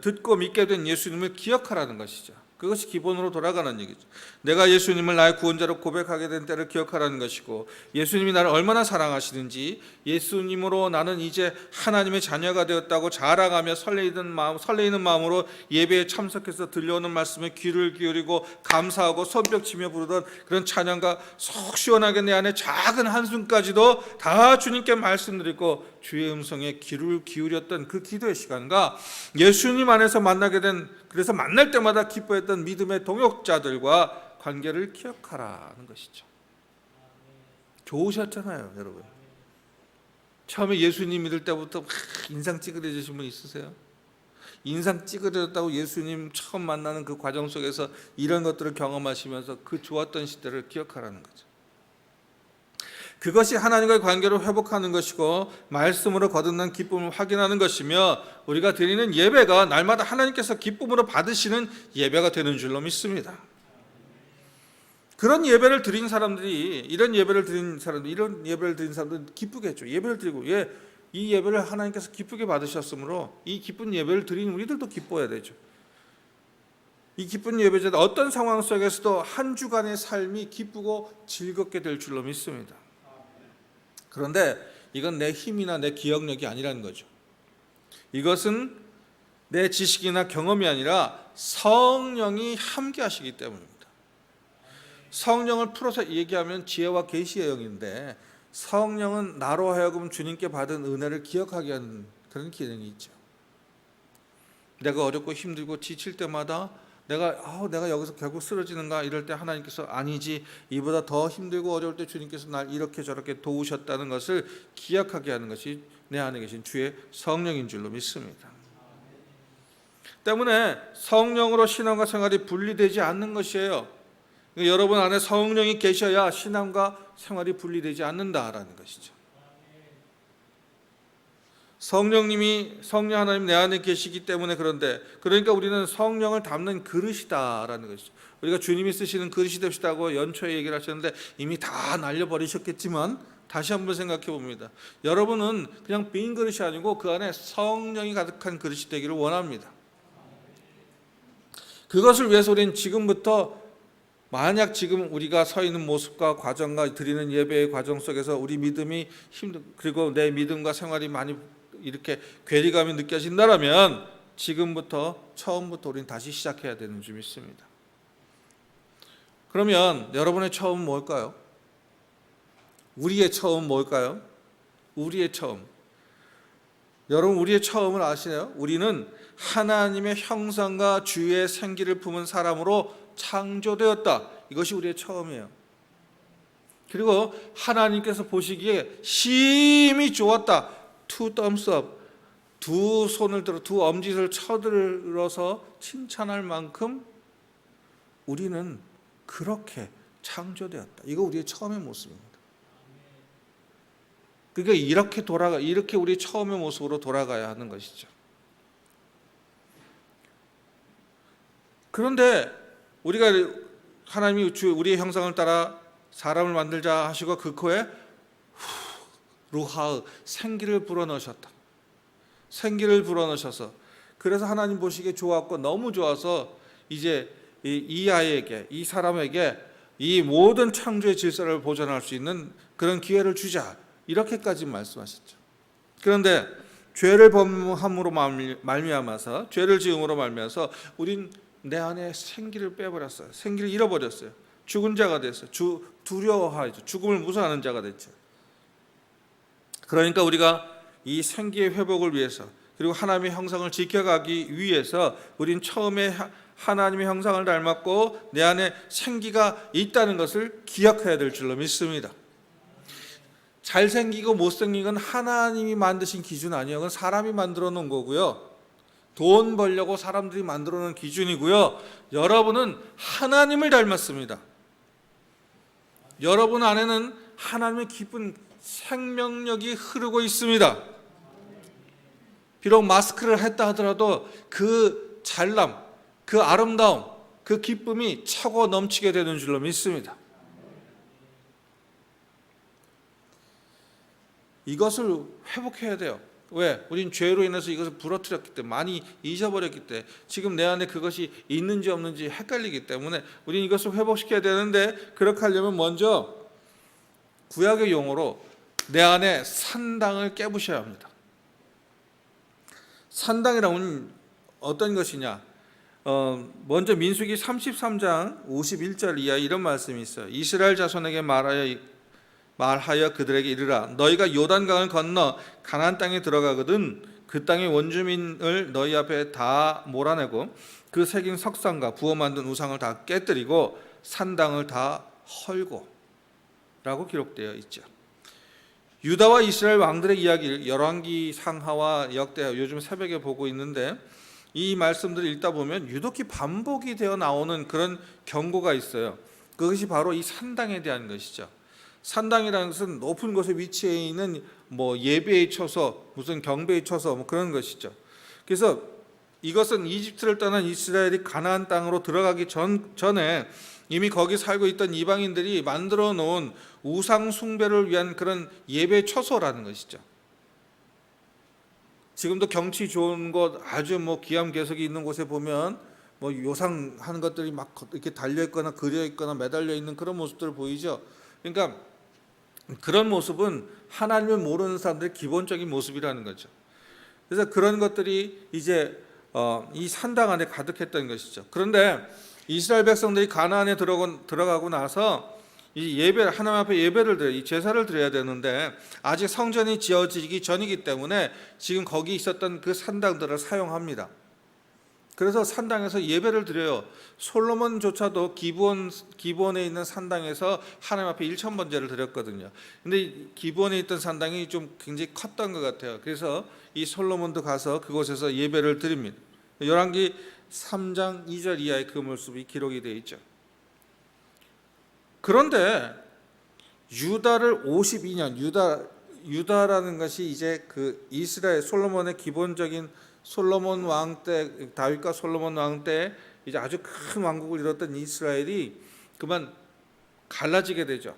듣고 믿게 된 예수님을 기억하라는 것이죠. 그것이 기본으로 돌아가는 얘기죠. 내가 예수님을 나의 구원자로 고백하게 된 때를 기억하라는 것이고, 예수님이 나를 얼마나 사랑하시는지, 예수님으로 나는 이제 하나님의 자녀가 되었다고 자랑하며 설레이는 마음으로 예배에 참석해서 들려오는 말씀에 귀를 기울이고 감사하고 손뼉치며 부르던 그런 찬양과 속 시원하게 내 안에 작은 한숨까지도 다 주님께 말씀드리고 주의 음성에 귀를 기울였던 그 기도의 시간과 예수님 안에서 만나게 된, 그래서 만날 때마다 기뻐했던 믿음의 동역자들과 관계를 기억하라는 것이죠. 좋으셨잖아요, 여러분. 처음에 예수님 믿을 때부터 인상 찌그러지신 분 있으세요? 인상 찌그러졌다고 예수님 처음 만나는 그 과정 속에서 이런 것들을 경험하시면서 그 좋았던 시대를 기억하라는 거죠. 그것이 하나님과의 관계를 회복하는 것이고 말씀으로 거듭난 기쁨을 확인하는 것이며 우리가 드리는 예배가 날마다 하나님께서 기쁨으로 받으시는 예배가 되는 줄로 믿습니다. 그런 예배를 드린 사람들이 이런 예배를 드린 사람들은 기쁘겠죠. 예배를 드리고 이 예배를 하나님께서 기쁘게 받으셨으므로 이 기쁜 예배를 드린 우리들도 기뻐야 되죠. 이 기쁜 예배자들 어떤 상황 속에서도 한 주간의 삶이 기쁘고 즐겁게 될 줄로 믿습니다. 그런데 이건 내 힘이나 내 기억력이 아니라는 거죠. 이것은 내 지식이나 경험이 아니라 성령이 함께 하시기 때문입니다. 성령을 풀어서 얘기하면 지혜와 계시의 영인데 성령은 나로 하여금 주님께 받은 은혜를 기억하게 하는 그런 기능이 있죠. 내가 어렵고 힘들고 지칠 때마다 내가 여기서 결국 쓰러지는가 이럴 때 하나님께서 아니지, 이보다 더 힘들고 어려울 때 주님께서 날 이렇게 저렇게 도우셨다는 것을 기억하게 하는 것이 내 안에 계신 주의 성령인 줄로 믿습니다. 때문에 성령으로 신앙과 생활이 분리되지 않는 것이에요. 여러분 안에 성령이 계셔야 신앙과 생활이 분리되지 않는다라는 것이죠. 성령 하나님 내 안에 계시기 때문에 그러니까 우리는 성령을 담는 그릇이다라는 것이죠. 우리가 주님이 쓰시는 그릇이 됩시다고 연초에 얘기를 하셨는데 이미 다 날려버리셨겠지만 다시 한번 생각해 봅니다. 여러분은 그냥 빈 그릇이 아니고 그 안에 성령이 가득한 그릇이 되기를 원합니다. 그것을 위해서 우리는 지금부터 만약 지금 우리가 서 있는 모습과 과정과 드리는 예배의 과정 속에서 우리 믿음이 그리고 내 믿음과 생활이 많이 이렇게 괴리감이 느껴진다면 처음부터 우리는 다시 시작해야 되는 줄 믿습니다. 그러면 여러분의 처음은 뭘까요? 우리의 처음은 뭘까요? 우리의 처음. 여러분 우리의 처음을 아시나요? 우리는 하나님의 형상과 주의 생기를 품은 사람으로 창조되었다. 이것이 우리의 처음이에요. 그리고 하나님께서 보시기에 심히 좋았다. two thumbs up. 두 엄지를 쳐들어서 칭찬할 만큼 우리는 그렇게 창조되었다. 이거 우리의 처음의 모습입니다. 그러니까 이렇게 우리 처음의 모습으로 돌아가야 하는 것이죠. 그런데 우리가 하나님이 우리의 형상을 따라 사람을 만들자 하시고 그 코에 루하흐 생기를 불어넣으셨다. 생기를 불어넣으셔서 그래서 하나님 보시기에 좋았고 너무 좋아서 이제 이 사람에게 이 모든 창조의 질서를 보존할 수 있는 그런 기회를 주자. 이렇게까지 말씀하셨죠. 그런데 죄를 범함으로 말미암아서 죄를 지음으로 말미암아서 우린 내 안에 생기를 빼버렸어요. 생기를 잃어버렸어요. 죽은 자가 됐어요. 두려워하죠. 죽음을 무서워하는 자가 됐죠. 그러니까 우리가 이 생기의 회복을 위해서 그리고 하나님의 형상을 지켜가기 위해서 우린 처음에 하나님의 형상을 닮았고 내 안에 생기가 있다는 것을 기억해야 될 줄로 믿습니다. 잘생기고 못생긴 건 하나님이 만드신 기준 아니에요. 그건 사람이 만들어 놓은 거고요. 돈 벌려고 사람들이 만들어 놓은 기준이고요. 여러분은 하나님을 닮았습니다. 여러분 안에는 하나님의 깊은 생명력이 흐르고 있습니다. 비록 마스크를 했다 하더라도 그 잘남, 그 아름다움, 그 기쁨이 차고 넘치게 되는 줄로 믿습니다. 이것을 회복해야 돼요. 왜? 우린 죄로 인해서 이것을 부러뜨렸기 때문에 많이 잊어버렸기 때문에 지금 내 안에 그것이 있는지 없는지 헷갈리기 때문에 우린 이것을 회복시켜야 되는데 그렇게 하려면 먼저 구약의 용어로 내 안에 산당을 깨부셔야 합니다. 산당이라면 어떤 것이냐? 먼저 민수기 33장 51절 이하에 이런 말씀이 있어요. 이스라엘 자손에게 말하여 그들에게 이르라. 너희가 요단강을 건너 가나안 땅에 들어가거든 그 땅의 원주민을 너희 앞에 다 몰아내고 그 새긴 석상과 부어 만든 우상을 다 깨뜨리고 산당을 다 헐고 라고 기록되어 있죠. 유다와 이스라엘 왕들의 이야기를 열왕기, 상하와 역대하 요즘 새벽에 보고 있는데 이 말씀들을 읽다 보면 유독히 반복이 되어 나오는 그런 경고가 있어요. 그것이 바로 이 산당에 대한 것이죠. 산당이라는 것은 높은 곳에 위치해 있는 뭐 예배의 처소, 무슨 경배의 처소 뭐 그런 것이죠. 그래서 이것은 이집트를 떠난 이스라엘이 가나안 땅으로 들어가기 전에 이미 거기 살고 있던 이방인들이 만들어 놓은 우상 숭배를 위한 그런 예배 처소라는 것이죠. 지금도 경치 좋은 곳, 아주 뭐 기암괴석이 있는 곳에 보면 뭐 요상하는 것들이 막 이렇게 달려 있거나 그려 있거나 매달려 있는 그런 모습들 보이죠. 그러니까 그런 모습은 하나님을 모르는 사람들의 기본적인 모습이라는 거죠. 그래서 그런 것들이 이제 이 산당 안에 가득했던 것이죠. 그런데 이스라엘 백성들이 가나안에 들어가고 나서 이 하나님 앞에 예배를 드려, 이 제사를 드려야 되는데 아직 성전이 지어지기 전이기 때문에 지금 거기 있었던 그 산당들을 사용합니다. 그래서 산당에서 예배를 드려요. 솔로몬조차도 기브온에 있는 산당에서 하나님 앞에 1000번제를 드렸거든요. 근데 기브온에 있던 산당이 좀 굉장히 컸던 것 같아요. 그래서 이 솔로몬도 가서 그곳에서 예배를 드립니다. 열왕기 3장 2절 이하의 그 모습이 기록이 되어 있죠. 그런데 유다를 52년, 유다라는 것이 이제 그 이스라엘 솔로몬의 기본적인 솔로몬 왕 때, 다윗과 솔로몬 왕 때 이제 아주 큰 왕국을 이뤘던 이스라엘이 그만 갈라지게 되죠.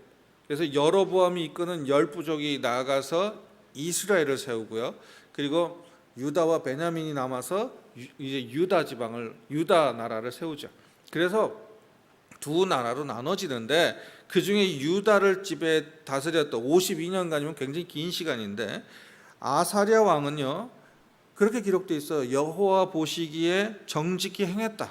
그래서 여로보암이 이끄는 10부족이 나아가서 이스라엘을 세우고요. 그리고 유다와 베냐민이 남아서 이제 유다 나라를 세우죠. 그래서 두 나라로 나눠지는데 그 중에 유다를 다스렸던 52년간이면 굉장히 긴 시간인데 아사랴 왕은요 그렇게 기록되어 있어요. 여호와 보시기에 정직히 행했다.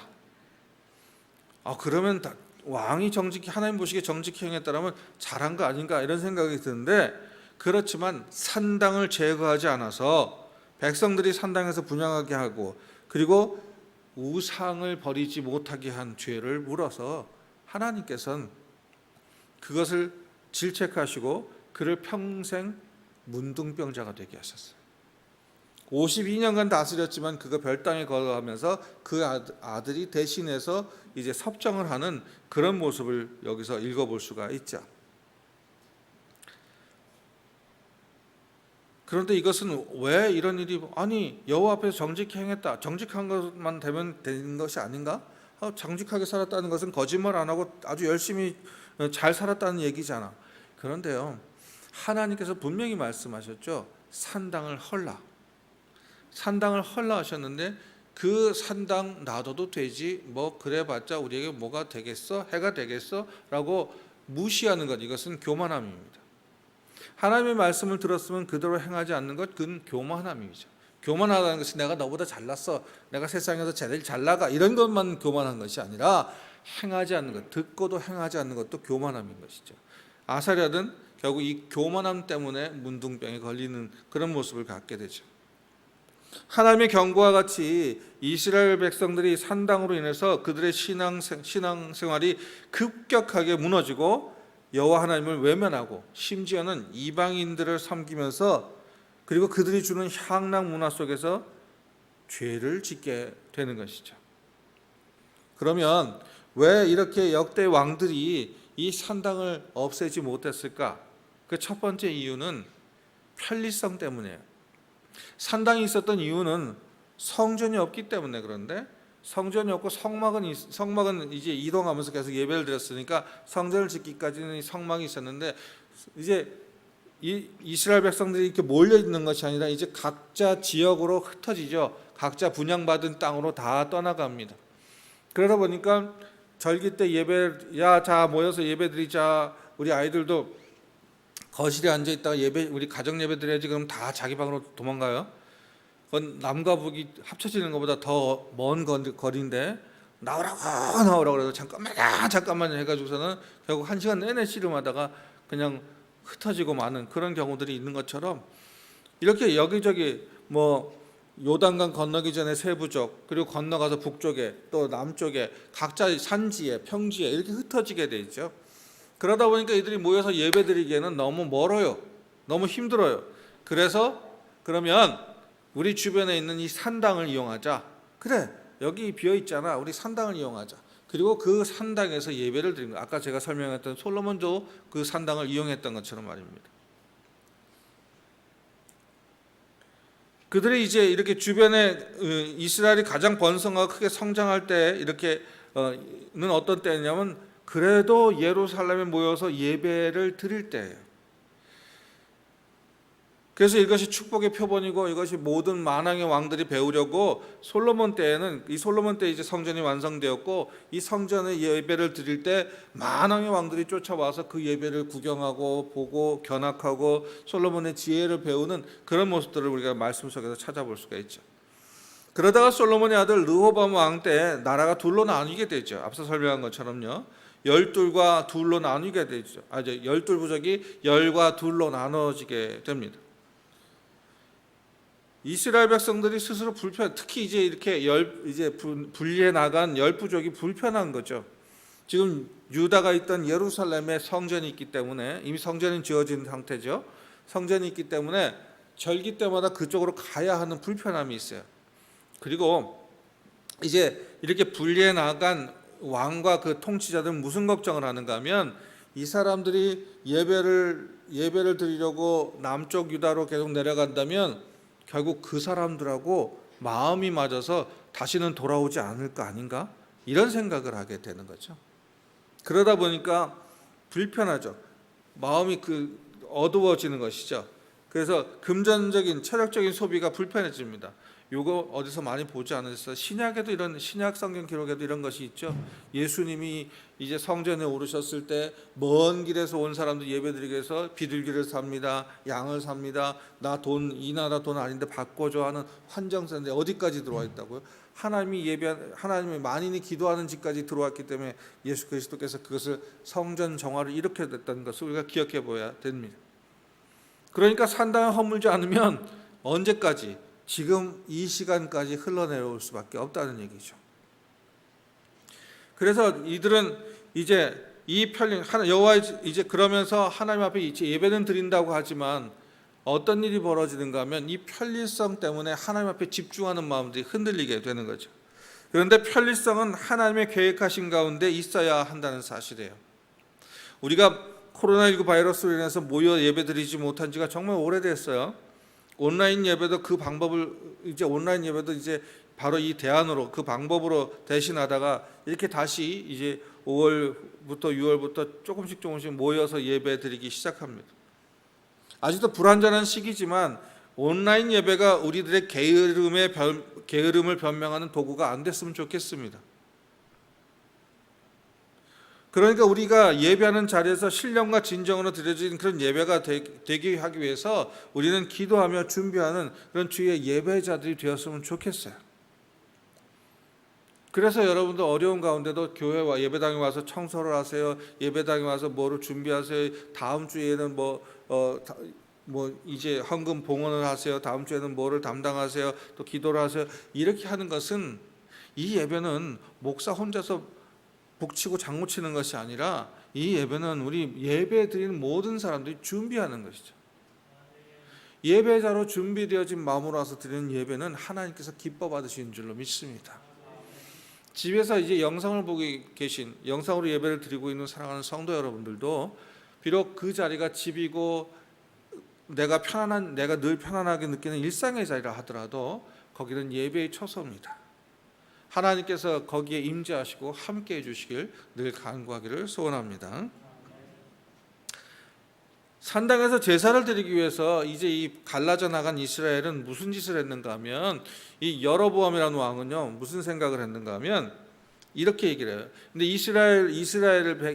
그러면 왕이 하나님 보시기에 정직히 행했다라면 잘한 거 아닌가 이런 생각이 드는데 그렇지만 산당을 제거하지 않아서 백성들이 산당에서 분향하게 하고 그리고 우상을 버리지 못하게 한 죄를 물어서 하나님께서는 그것을 질책하시고 그를 평생 문둥병자가 되게 하셨어요. 52년간 다스렸지만 그거 별당에 걸어가면서 그 아들이 대신해서 이제 섭정을 하는 그런 모습을 여기서 읽어볼 수가 있죠. 그런데 이것은 왜 이런 일이 여호와 앞에서 정직히 행했다. 정직한 것만 되면 되는 것이 아닌가? 정직하게 살았다는 것은 거짓말 안 하고 아주 열심히 잘 살았다는 얘기잖아. 그런데요, 하나님께서 분명히 말씀하셨죠. 산당을 헐라 하셨는데 그 산당 놔둬도 되지 뭐 그래봤자 우리에게 뭐가 되겠어? 해가 되겠어? 라고 무시하는 것, 이것은 교만함입니다. 하나님의 말씀을 들었으면 그대로 행하지 않는 것, 그건 교만함이죠. 교만하다는 것이 내가 너보다 잘났어, 내가 세상에서 제일 잘 나가, 이런 것만 교만한 것이 아니라 행하지 않는 것, 듣고도 행하지 않는 것도 교만함인 것이죠. 아사랴는 결국 이 교만함 때문에 문둥병에 걸리는 그런 모습을 갖게 되죠. 하나님의 경고와 같이 이스라엘 백성들이 산당으로 인해서 그들의 신앙생활이 급격하게 무너지고 여호와 하나님을 외면하고 심지어는 이방인들을 섬기면서 그리고 그들이 주는 향락 문화 속에서 죄를 짓게 되는 것이죠. 그러면 왜 이렇게 역대 왕들이 이 산당을 없애지 못했을까? 그 첫 번째 이유는 편리성 때문이에요. 산당이 있었던 이유는 성전이 없기 때문에 그런데 성전이 없고 성막은 이제 이동하면서 계속 예배를 드렸으니까 성전을 짓기까지는 성막이 있었는데 이제 이스라엘 백성들이 이렇게 몰려 있는 것이 아니라 이제 각자 지역으로 흩어지죠. 각자 분양받은 땅으로 다 떠나갑니다. 그러다 보니까 절기 때 자 모여서 예배 드리자. 우리 아이들도 거실에 앉아 있다가 우리 가정 예배 드려야지. 그럼 다 자기 방으로 도망가요. 그건 남과 북이 합쳐지는 것보다 더 먼 거리인데 나오라고 그래서 잠깐만 해가지고서는 결국 1시간 내내 씨름하다가 그냥 흩어지고 마는 그런 경우들이 있는 것처럼 이렇게 여기저기 뭐 요단강 건너기 전에 세부족 그리고 건너가서 북쪽에 또 남쪽에 각자 산지에 평지에 이렇게 흩어지게 돼 있죠. 그러다 보니까 이들이 모여서 예배드리기에는 너무 멀어요. 너무 힘들어요. 그래서 그러면 우리 주변에 있는 이 산당을 이용하자. 그래, 여기 비어 있잖아. 우리 산당을 이용하자. 그리고 그 산당에서 예배를 드린 거예요. 아까 제가 설명했던 솔로몬도 그 산당을 이용했던 것처럼 말입니다. 그들이 이제 이렇게 주변에 이스라엘이 가장 번성하고 크게 성장할 때 이렇게는 어떤 때냐면 그래도 예루살렘에 모여서 예배를 드릴 때예요. 그래서 이것이 축복의 표본이고 이것이 모든 만왕의 왕들이 배우려고 솔로몬 때에는 이 솔로몬 때 이제 성전이 완성되었고 이 성전의 예배를 드릴 때 만왕의 왕들이 쫓아와서 그 예배를 구경하고 보고 견학하고 솔로몬의 지혜를 배우는 그런 모습들을 우리가 말씀 속에서 찾아볼 수가 있죠. 그러다가 솔로몬의 아들 르호보암 왕 때 나라가 둘로 나뉘게 되죠. 앞서 설명한 것처럼요. 열둘과 둘로 나뉘게 되죠. 열둘 부족이 열과 둘로 나눠지게 됩니다. 이스라엘 백성들이 스스로 특히 이제 이렇게 분리해 나간 열 부족이 불편한 거죠. 지금 유다가 있던 예루살렘에 성전이 있기 때문에 이미 성전이 지어진 상태죠. 성전이 있기 때문에 절기 때마다 그쪽으로 가야 하는 불편함이 있어요. 그리고 이제 이렇게 분리해 나간 왕과 그 통치자들은 무슨 걱정을 하는가 하면 이 사람들이 예배를 드리려고 남쪽 유다로 계속 내려간다면 결국 그 사람들하고 마음이 맞아서 다시는 돌아오지 않을 거 아닌가? 이런 생각을 하게 되는 거죠. 그러다 보니까 불편하죠. 마음이 어두워지는 것이죠. 그래서 금전적인 체력적인 소비가 불편해집니다. 요거 어디서 많이 보지 않으셨어요? 신약에도 신약 성경 기록에도 이런 것이 있죠. 예수님이 이제 성전에 오르셨을 때 먼 길에서 온 사람들 예배드리기 위해서 비둘기를 삽니다. 양을 삽니다. 이 나라 돈 아닌데 바꿔줘 하는 환정사인데 어디까지 들어와 있다고요? 하나님이 만인이 기도하는 집까지 들어왔기 때문에 예수 그리스도께서 그것을 성전 정화를 이렇게 됐다는 것을 우리가 기억해 보아야 됩니다. 그러니까 산당을 허물지 않으면 언제까지? 지금 이 시간까지 흘러내려올 수밖에 없다는 얘기죠. 그래서 이들은 이제 이제 그러면서 하나님 앞에 이제 예배는 드린다고 하지만 어떤 일이 벌어지는가 하면 이 편리성 때문에 하나님 앞에 집중하는 마음들이 흔들리게 되는 거죠. 그런데 편리성은 하나님의 계획하신 가운데 있어야 한다는 사실이에요. 우리가 코로나19 바이러스로 인해서 모여 예배드리지 못한 지가 정말 오래됐어요. 온라인 예배도 바로 이 대안으로 그 방법으로 대신하다가 이렇게 다시 이제 5월부터 6월부터 조금씩 모여서 예배 드리기 시작합니다. 아직도 불완전한 시기지만 온라인 예배가 우리들의 게으름을 변명하는 도구가 안 됐으면 좋겠습니다. 그러니까 우리가 예배하는 자리에서 신령과 진정으로 드려진 그런 예배가 되게 하기 위해서 우리는 기도하며 준비하는 그런 주의 예배자들이 되었으면 좋겠어요. 그래서 여러분도 어려운 가운데도 교회와 예배당에 와서 청소를 하세요. 예배당에 와서 뭐를 준비하세요. 다음 주에는 이제 헌금 봉헌을 하세요. 다음 주에는 뭐를 담당하세요. 또 기도를 하세요. 이렇게 하는 것은 이 예배는 목사 혼자서 북치고 장구 치는 것이 아니라 이 예배는 우리 예배 드리는 모든 사람들이 준비하는 것이죠. 예배자로 준비되어진 마음으로 와서 드리는 예배는 하나님께서 기뻐 받으시는 줄로 믿습니다. 집에서 이제 영상을 보고 계신 영상으로 예배를 드리고 있는 사랑하는 성도 여러분들도 비록 그 자리가 집이고 내가 늘 편안하게 느끼는 일상의 자리라 하더라도 거기는 예배의 처소입니다. 하나님께서 거기에 임재하시고 함께해 주시길 늘 간구하기를 소원합니다. 산당에서 제사를 드리기 위해서 이제 이 갈라져 나간 이스라엘은 무슨 짓을 했는가 하면 이 여로보암이라는 왕은요 무슨 생각을 했는가 하면 이렇게 얘기를 해요. 근데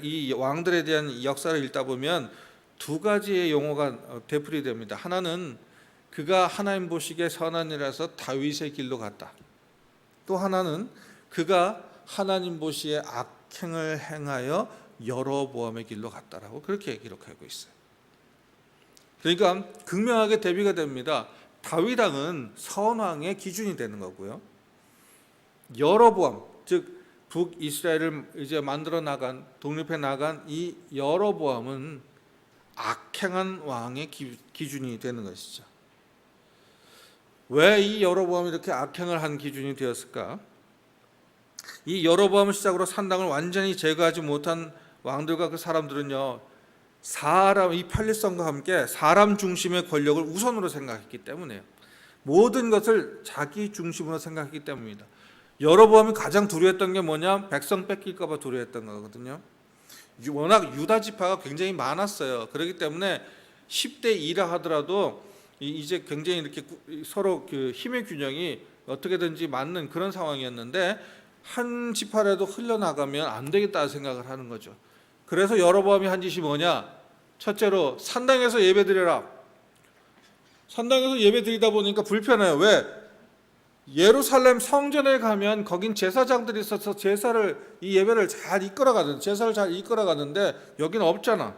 이 왕들에 대한 역사를 읽다 보면 두 가지의 용어가 되풀이 됩니다. 하나는 그가 하나님 보시기에 선한 일이라서 다윗의 길로 갔다. 또 하나는 그가 하나님 보시기에 악행을 행하여 여로보암의 길로 갔다라고 그렇게 기록하고 있어요. 그러니까 극명하게 대비가 됩니다. 다윗 왕은 선왕의 기준이 되는 거고요. 여로보암, 즉 북이스라엘을 이제 만들어 나간 독립해 나간 이 여로보암은 악행한 왕의 기준이 되는 것이죠. 왜 이 여로보암이 이렇게 악행을 한 기준이 되었을까? 이 여로보암을 시작으로 산당을 완전히 제거하지 못한 왕들과 그 사람들은요, 이 편리성과 함께 사람 중심의 권력을 우선으로 생각했기 때문에요. 모든 것을 자기 중심으로 생각했기 때문입니다. 여로보암이 가장 두려웠던 게 뭐냐? 백성 뺏길까 봐 두려웠던 거거든요. 워낙 유다 지파가 굉장히 많았어요. 그렇기 때문에 10대 2라 하더라도 이제 굉장히 이렇게 서로 그 힘의 균형이 어떻게든지 맞는 그런 상황이었는데, 한 지파라도 흘러나가면 안 되겠다 생각을 하는 거죠. 그래서 여로보암이 한 짓이 뭐냐? 첫째로 산당에서 예배드려라. 산당에서 예배드리다 보니까 불편해요. 왜? 예루살렘 성전에 가면 거긴 제사장들이 있어서 이 예배를 잘 이끌어가는, 제사를 잘 이끌어가는데 여기는 없잖아.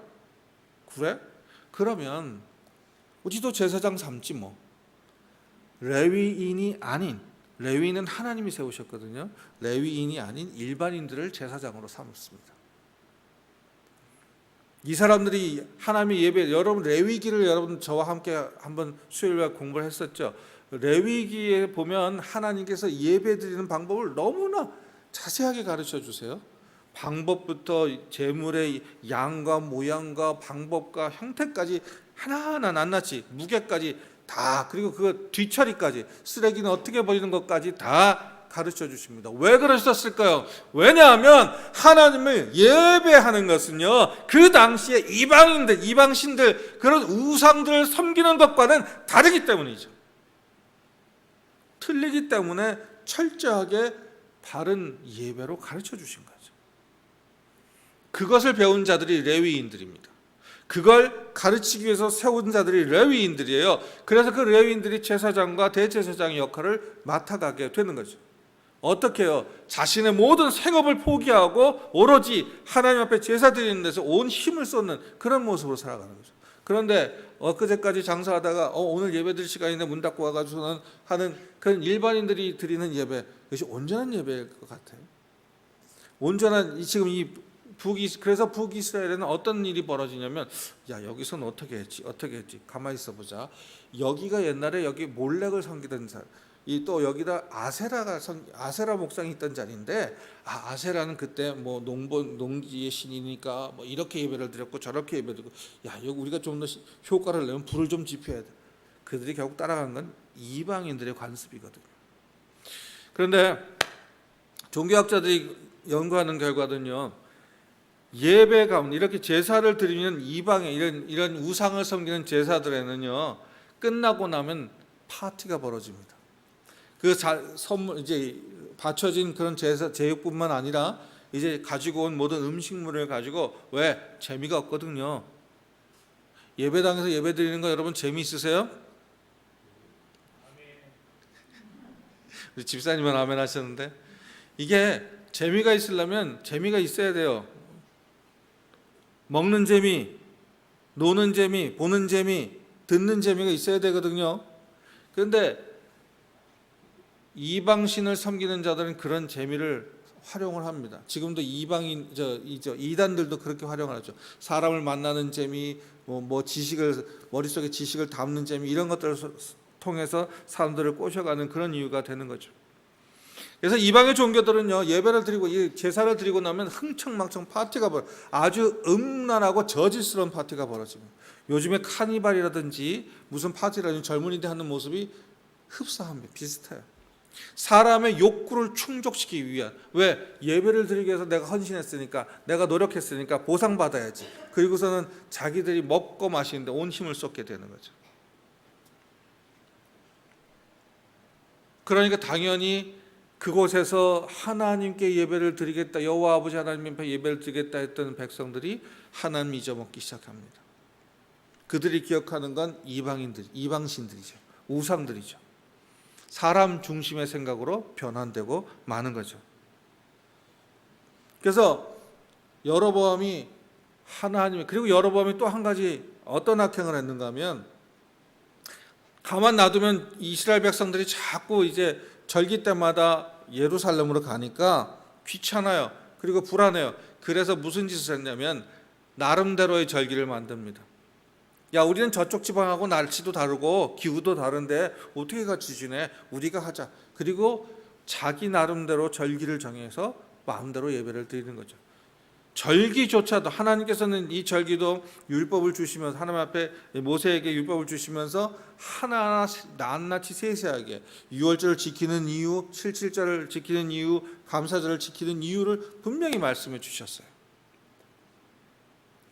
그래? 그러면 우리도 제사장 삼지 뭐. 레위인이 아닌, 레위인은 하나님이 세우셨거든요. 레위인이 아닌 일반인들을 제사장으로 삼습니다. 이 사람들이 하나님의 예배, 여러분 레위기를 여러분 저와 함께 한번 수요일에 공부를 했었죠. 레위기에 보면 하나님께서 예배드리는 방법을 너무나 자세하게 가르쳐 주세요. 방법부터 제물의 양과 모양과 방법과 형태까지 하나하나 낱낱이, 무게까지 다, 그리고 그 뒤처리까지, 쓰레기는 어떻게 버리는 것까지 다 가르쳐 주십니다. 왜 그러셨을까요? 왜냐하면 하나님을 예배하는 것은요, 그 당시에 이방신들, 그런 우상들을 섬기는 것과는 다르기 때문이죠. 틀리기 때문에 철저하게 바른 예배로 가르쳐 주신 거죠. 그것을 배운 자들이 레위인들입니다. 그걸 가르치기 위해서 세운 자들이 레위인들이에요. 그래서 그 레위인들이 제사장과 대제사장의 역할을 맡아가게 되는 거죠. 어떻게 해요? 자신의 모든 생업을 포기하고 오로지 하나님 앞에 제사 드리는 데서 온 힘을 쏟는 그런 모습으로 살아가는 거죠. 그런데 엊그제까지 장사하다가 오늘 예배 드릴 시간인데 문 닫고 와가지고는 하는 그런 일반인들이 드리는 예배, 그것이 온전한 예배일 것 같아요. 온전한, 지금 그래서 북이스라엘에는 어떤 일이 벌어지냐면, 야, 여기서는 어떻게 했지? 가만히 있어 보자. 여기가 옛날에 여기 몰렉을 섬기던 사람, 또 여기다 아세라 목상이 있던 자리인데, 아세라는 그때 뭐 농지의 신이니까 뭐 이렇게 예배를 드렸고 저렇게 예배를 드리고, 야, 여기 우리가 좀 더 효과를 내면 불을 좀 지펴야 돼. 그들이 결국 따라간 건 이방인들의 관습이거든요. 그런데 종교학자들이 연구하는 결과는요, 예배 가운데 이렇게 제사를 드리는 이방의 이런 우상을 섬기는 제사들에는요, 끝나고 나면 파티가 벌어집니다. 그 선물, 이제 바쳐진 그런 제육뿐만 아니라 이제 가지고 온 모든 음식물을 가지고, 왜? 재미가 없거든요. 예배당에서 예배 드리는 거 여러분 재미있으세요? 우리 집사님은 아멘 하셨는데, 이게 재미가 있으려면 재미가 있어야 돼요. 먹는 재미, 노는 재미, 보는 재미, 듣는 재미가 있어야 되거든요. 그런데 이방신을 섬기는 자들은 그런 재미를 활용을 합니다. 지금도 이단들도 그렇게 활용을 하죠. 사람을 만나는 재미, 머릿속에 지식을 담는 재미, 이런 것들을 통해서 사람들을 꼬셔가는 그런 이유가 되는 거죠. 그래서 이방의 종교들은요, 예배를 드리고 제사를 드리고 나면 흥청망청 파티가 아주 음란하고 저질스러운 파티가 벌어집니다. 요즘에 카니발이라든지 무슨 파티라든지 젊은이들 하는 모습이 흡사합니다. 비슷해요. 사람의 욕구를 충족시키기 위한, 왜? 예배를 드리기 위해서 내가 헌신했으니까, 내가 노력했으니까 보상받아야지. 그리고서는 자기들이 먹고 마시는데 온 힘을 쏟게 되는 거죠. 그러니까 당연히 그곳에서 하나님께 예배를 드리겠다, 여호와 아버지 하나님 앞에 예배를 드리겠다 했던 백성들이 하나님 잊어먹기 시작합니다. 그들이 기억하는 건 이방신들이죠. 우상들이죠. 사람 중심의 생각으로 변환되고 마는 거죠. 그래서 여로보암이 그리고 여로보암이 또 한 가지 어떤 악행을 했는가 하면, 가만 놔두면 이스라엘 백성들이 자꾸 이제 절기 때마다 예루살렘으로 가니까 귀찮아요. 그리고 불안해요. 그래서 무슨 짓을 했냐면 나름대로의 절기를 만듭니다. 야, 우리는 저쪽 지방하고 날씨도 다르고 기후도 다른데 어떻게 같이 지내? 우리가 하자. 그리고 자기 나름대로 절기를 정해서 마음대로 예배를 드리는 거죠. 절기조차도 하나님께서는 이 절기도 율법을 주시면서 하나님 앞에 모세에게 율법을 주시면서 하나하나 낱낱이 세세하게 유월절을 지키는 이유, 칠칠절을 지키는 이유, 감사절을 지키는 이유를 분명히 말씀해 주셨어요.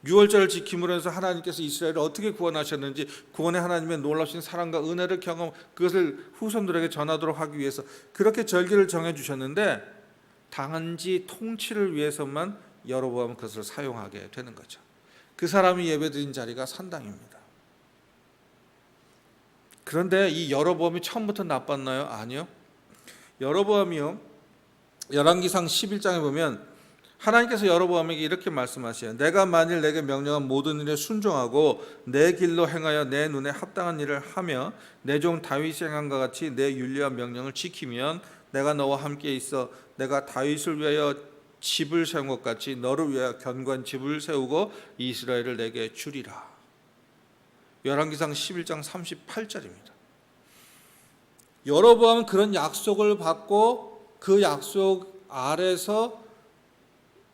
유월절을 지킴으로 해서 하나님께서 이스라엘을 어떻게 구원하셨는지, 구원의 하나님의 놀라우신 사랑과 은혜를 경험, 그것을 후손들에게 전하도록 하기 위해서 그렇게 절기를 정해 주셨는데, 단지 통치를 위해서만 여로보암은 그것을 사용하게 되는 거죠. 그 사람이 예배드린 자리가 산당입니다. 그런데 이 여로보암이 처음부터 나빴나요? 아니요. 여로보암이요, 열왕기상 11장에 보면 하나님께서 여로보암에게 이렇게 말씀하셔요. 내가 만일 내게 명령한 모든 일에 순종하고 내 길로 행하여 내 눈에 합당한 일을 하며 내 종 다윗이 행한과 같이 내 윤리와 명령을 지키면 내가 너와 함께 있어 내가 다윗을 위하여 집을 세운 것 같이 너를 위하여 견고한 집을 세우고 이스라엘을 내게 주리라. 열왕기상 11장 38절입니다. 여로보암은 그런 약속을 받고 그 약속 아래서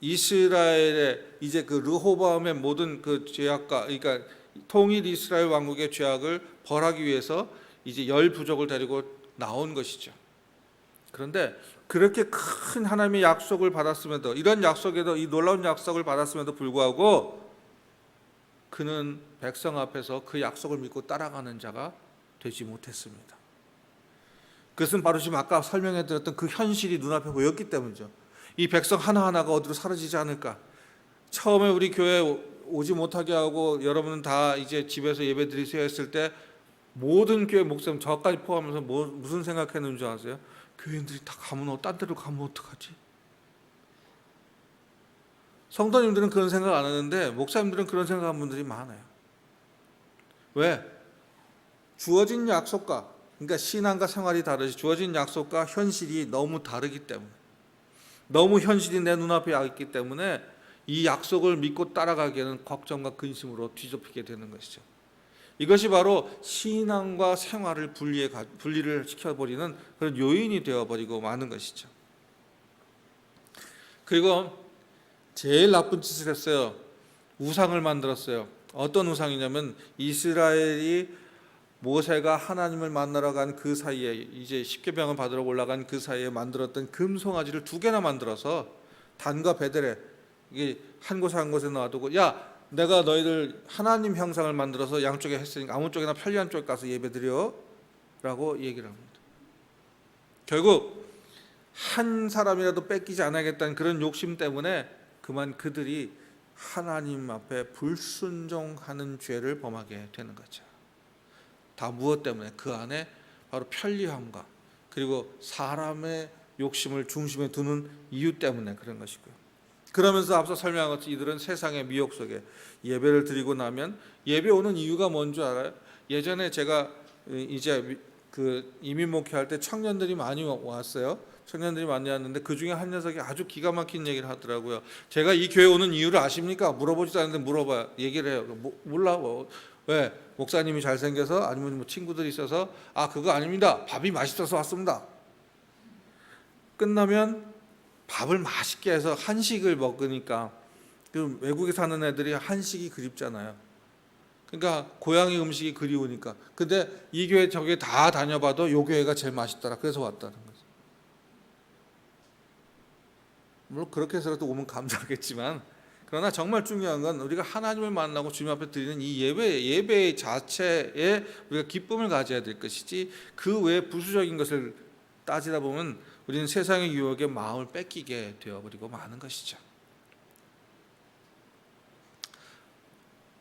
이스라엘의 이제 그 르호보암의 모든 그 죄악과, 그러니까 통일 이스라엘 왕국의 죄악을 벌하기 위해서 이제 10부족을 데리고 나온 것이죠. 그런데 그렇게 큰 하나님의 약속을 받았음에도, 이런 약속에도, 이 놀라운 약속을 받았음에도 불구하고 그는 백성 앞에서 그 약속을 믿고 따라가는 자가 되지 못했습니다. 그것은 바로 지금 아까 설명해 드렸던 그 현실이 눈앞에 보였기 때문이죠. 이 백성 하나하나가 어디로 사라지지 않을까. 처음에 우리 교회 오지 못하게 하고 여러분은 다 이제 집에서 예배 드리세요 했을 때 모든 교회 목사님, 저까지 포함해서 무슨 생각했는 줄 아세요? 교인들이 다 가면, 딴 데로 가면 어떡하지? 성도님들은 그런 생각 안 하는데 목사님들은 그런 생각하는 분들이 많아요. 왜? 주어진 약속과, 그러니까 신앙과 생활이 다르지, 주어진 약속과 현실이 너무 다르기 때문에, 너무 현실이 내 눈앞에 있기 때문에 이 약속을 믿고 따라가기에는 걱정과 근심으로 뒤덮이게 되는 것이죠. 이것이 바로 신앙과 생활을 분리를 시켜버리는 그런 요인이 되어버리고 마는 것이죠. 그리고 제일 나쁜 짓을 했어요. 우상을 만들었어요. 어떤 우상이냐면 이스라엘이 모세가 하나님을 만나러 간 그 사이에, 이제 십계명을 받으러 올라간 그 사이에 만들었던 금송아지를 2개나 만들어서 단과 베델에, 이게 한 곳에 한 곳에 놔두고, 야, 내가 너희들 하나님 형상을 만들어서 양쪽에 했으니까 아무 쪽이나 편리한 쪽 가서 예배드려 라고 얘기를 합니다. 결국 한 사람이라도 뺏기지 않아야겠다는 그런 욕심 때문에 그만 그들이 하나님 앞에 불순종하는 죄를 범하게 되는 거죠. 다 무엇 때문에? 그 안에 바로 편리함과 그리고 사람의 욕심을 중심에 두는 이유 때문에 그런 것이고요. 그러면서 앞서 설명한 것처럼 이들은 세상의 미혹 속에 예배를 드리고 나면, 예배 오는 이유가 뭔 줄 알아요? 예전에 제가 이제 그 이민 목회할 때 청년들이 많이 왔어요. 청년들이 많이 왔는데 그 중에 한 녀석이 아주 기가 막힌 얘기를 하더라고요. 제가 이 교회 오는 이유를 아십니까? 물어보지도 않는데 물어봐요. 얘기를 해요. 몰라. 왜? 목사님이 잘생겨서? 아니면 뭐 친구들이 있어서? 아, 그거 아닙니다. 밥이 맛있어서 왔습니다. 끝나면 밥을 맛있게 해서 한식을 먹으니까, 그 외국에 사는 애들이 한식이 그립잖아요. 그러니까 고향의 음식이 그리우니까. 근데 이 교회 저기 다 다녀봐도 이 교회가 제일 맛있더라. 그래서 왔다는 거죠. 물론 그렇게 해서라도 오면 감사하겠지만, 그러나 정말 중요한 건 우리가 하나님을 만나고 주님 앞에 드리는 이 예배 자체에 우리가 기쁨을 가져야 될 것이지, 그 외에 부수적인 것을 따지다 보면 우리는 세상의 유혹에 마음을 뺏기게 되어버리고 마는 것이죠.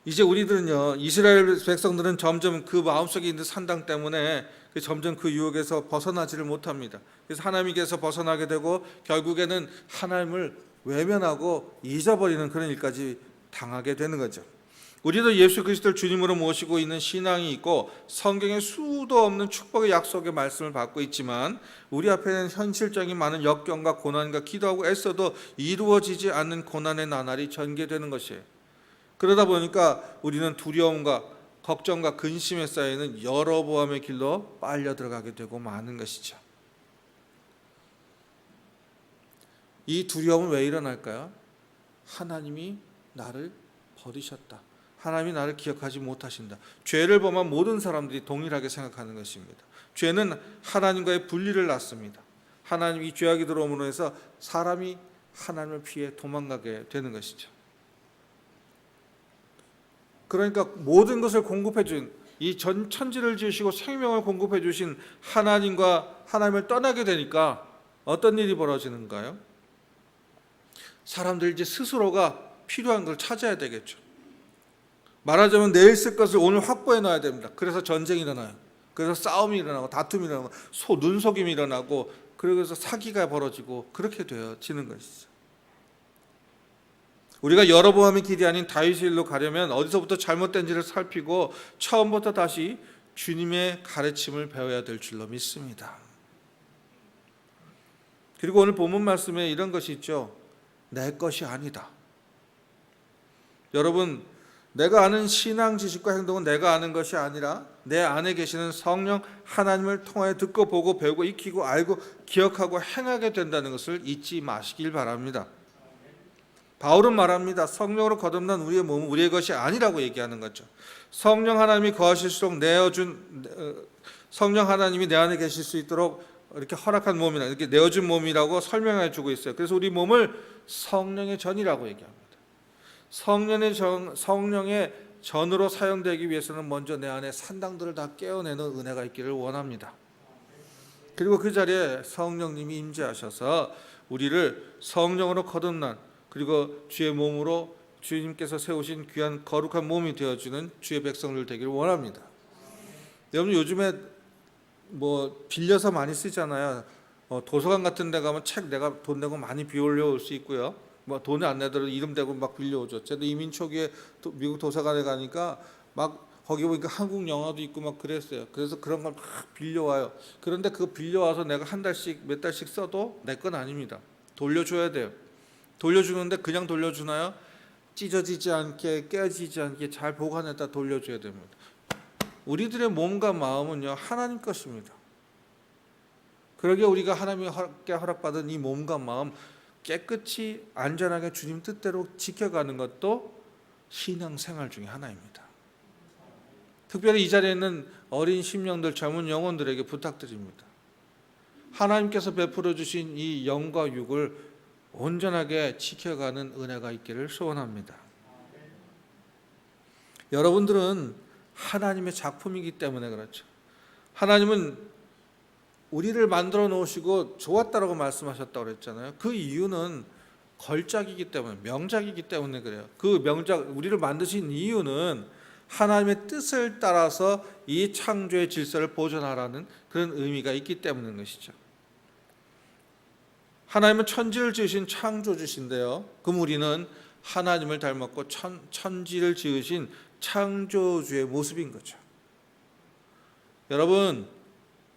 이제 우리들은요, 이스라엘 백성들은 점점 그 마음속에 있는 산당 때문에 점점 그 유혹에서 벗어나지를 못합니다. 그래서 하나님께서 벗어나게 되고 결국에는 하나님을 외면하고 잊어버리는 그런 일까지 당하게 되는 거죠. 우리도 예수 그리스도를 주님으로 모시고 있는 신앙이 있고 성경에 수도 없는 축복의 약속의 말씀을 받고 있지만, 우리 앞에는 현실적인 많은 역경과 고난과 기도하고 애써도 이루어지지 않는 고난의 나날이 전개되는 것이에요. 그러다 보니까 우리는 두려움과 걱정과 근심에 쌓이는 여로보암의 길로 빨려 들어가게 되고 마는 것이죠. 이 두려움은 왜 일어날까요? 하나님이 나를 버리셨다. 하나님이 나를 기억하지 못하신다. 죄를 범한 모든 사람들이 동일하게 생각하는 것입니다. 죄는 하나님과의 분리를 낳습니다. 하나님이 죄악이 들어옴으로 해서 사람이 하나님을 피해 도망가게 되는 것이죠. 그러니까 모든 것을 공급해 준 이 전 천지를 지으시고 생명을 공급해 주신 하나님과 하나님을 떠나게 되니까 어떤 일이 벌어지는가요? 사람들 이제 스스로가 필요한 걸 찾아야 되겠죠. 말하자면 내일 쓸 것을 오늘 확보해 놔야 됩니다. 그래서 전쟁이 일어나요. 그래서 싸움이 일어나고 다툼이 일어나고 눈속임이 일어나고 그래서 사기가 벌어지고 그렇게 되어지는 것이죠. 우리가 여로보암의 길이 아닌 다윗의 일로 가려면 어디서부터 잘못된지를 살피고 처음부터 다시 주님의 가르침을 배워야 될 줄로 믿습니다. 그리고 오늘 본문 말씀에 이런 것이 있죠. 내 것이 아니다. 여러분, 내가 아는 신앙 지식과 행동은 내가 아는 것이 아니라 내 안에 계시는 성령 하나님을 통하여 듣고 보고 배우고 익히고 알고 기억하고 행하게 된다는 것을 잊지 마시길 바랍니다. 바울은 말합니다. 성령으로 거듭난 우리의 몸은 우리의 것이 아니라고 얘기하는 거죠. 성령 하나님이 거하실수록 성령 하나님이 내 안에 계실 수 있도록 이렇게 허락한 몸이라 이렇게 내어준 몸이라고 설명해 주고 있어요. 그래서 우리 몸을 성령의 전이라고 얘기합니다. 성령의 전으로 사용되기 위해서는 먼저 내 안에 산당들을 다 깨어내는 은혜가 있기를 원합니다. 그리고 그 자리에 성령님이 임재하셔서 우리를 성령으로 거듭난 그리고 주의 몸으로 주님께서 세우신 귀한 거룩한 몸이 되어주는 주의 백성들 되기를 원합니다. 여러분 요즘에 빌려서 많이 쓰잖아요. 도서관 같은 데 가면 책 내가 돈 내고 많이 빌려올 수 있고요. 돈을 안 내더라도 이름 대고 막 빌려오죠. 저도 이민 초기에 미국 도서관에 가니까 막 거기 보니까 한국 영화도 있고 막 그랬어요. 그래서 그런 걸 막 빌려와요. 그런데 그거 빌려와서 내가 한 달씩 몇 달씩 써도 내 건 아닙니다. 돌려줘야 돼요. 돌려주는데 그냥 돌려주나요? 찢어지지 않게 깨지지 않게 잘 보관했다 돌려줘야 됩니다. 우리들의 몸과 마음은요 하나님 것입니다. 그러기에 우리가 하나님께 허락받은 이 몸과 마음 깨끗이 안전하게 주님 뜻대로 지켜가는 것도 신앙생활 중에 하나입니다. 특별히 이 자리에 있는 어린 심령들 젊은 영혼들에게 부탁드립니다. 하나님께서 베풀어 주신 이 영과 육을 온전하게 지켜가는 은혜가 있기를 소원합니다. 여러분들은 하나님의 작품이기 때문에 그렇죠. 하나님은 우리를 만들어 놓으시고 좋았다라고 말씀하셨다고 그랬잖아요. 그 이유는 걸작이기 때문에 명작이기 때문에 그래요. 그 명작 우리를 만드신 이유는 하나님의 뜻을 따라서 이 창조의 질서를 보존하라는 그런 의미가 있기 때문인 것이죠. 하나님은 천지를 지으신 창조주신데요. 그럼 우리는 하나님을 닮았고 천지를 지으신 창조주의 모습인 거죠.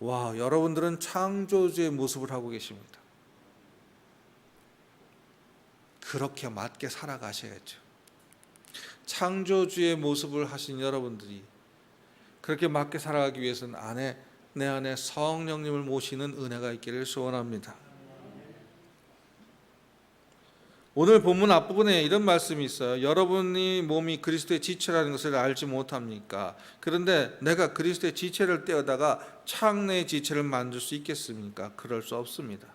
여러분들은 창조주의 모습을 하고 계십니다. 그렇게 맞게 살아가셔야죠. 창조주의 모습을 하신 여러분들이 그렇게 맞게 살아가기 위해서는 내 안에 성령님을 모시는 은혜가 있기를 소원합니다. 오늘 본문 앞부분에 이런 말씀이 있어요. 여러분이 몸이 그리스도의 지체라는 것을 알지 못합니까? 그런데 내가 그리스도의 지체를 떼어다가 창내의 지체를 만들 수 있겠습니까? 그럴 수 없습니다.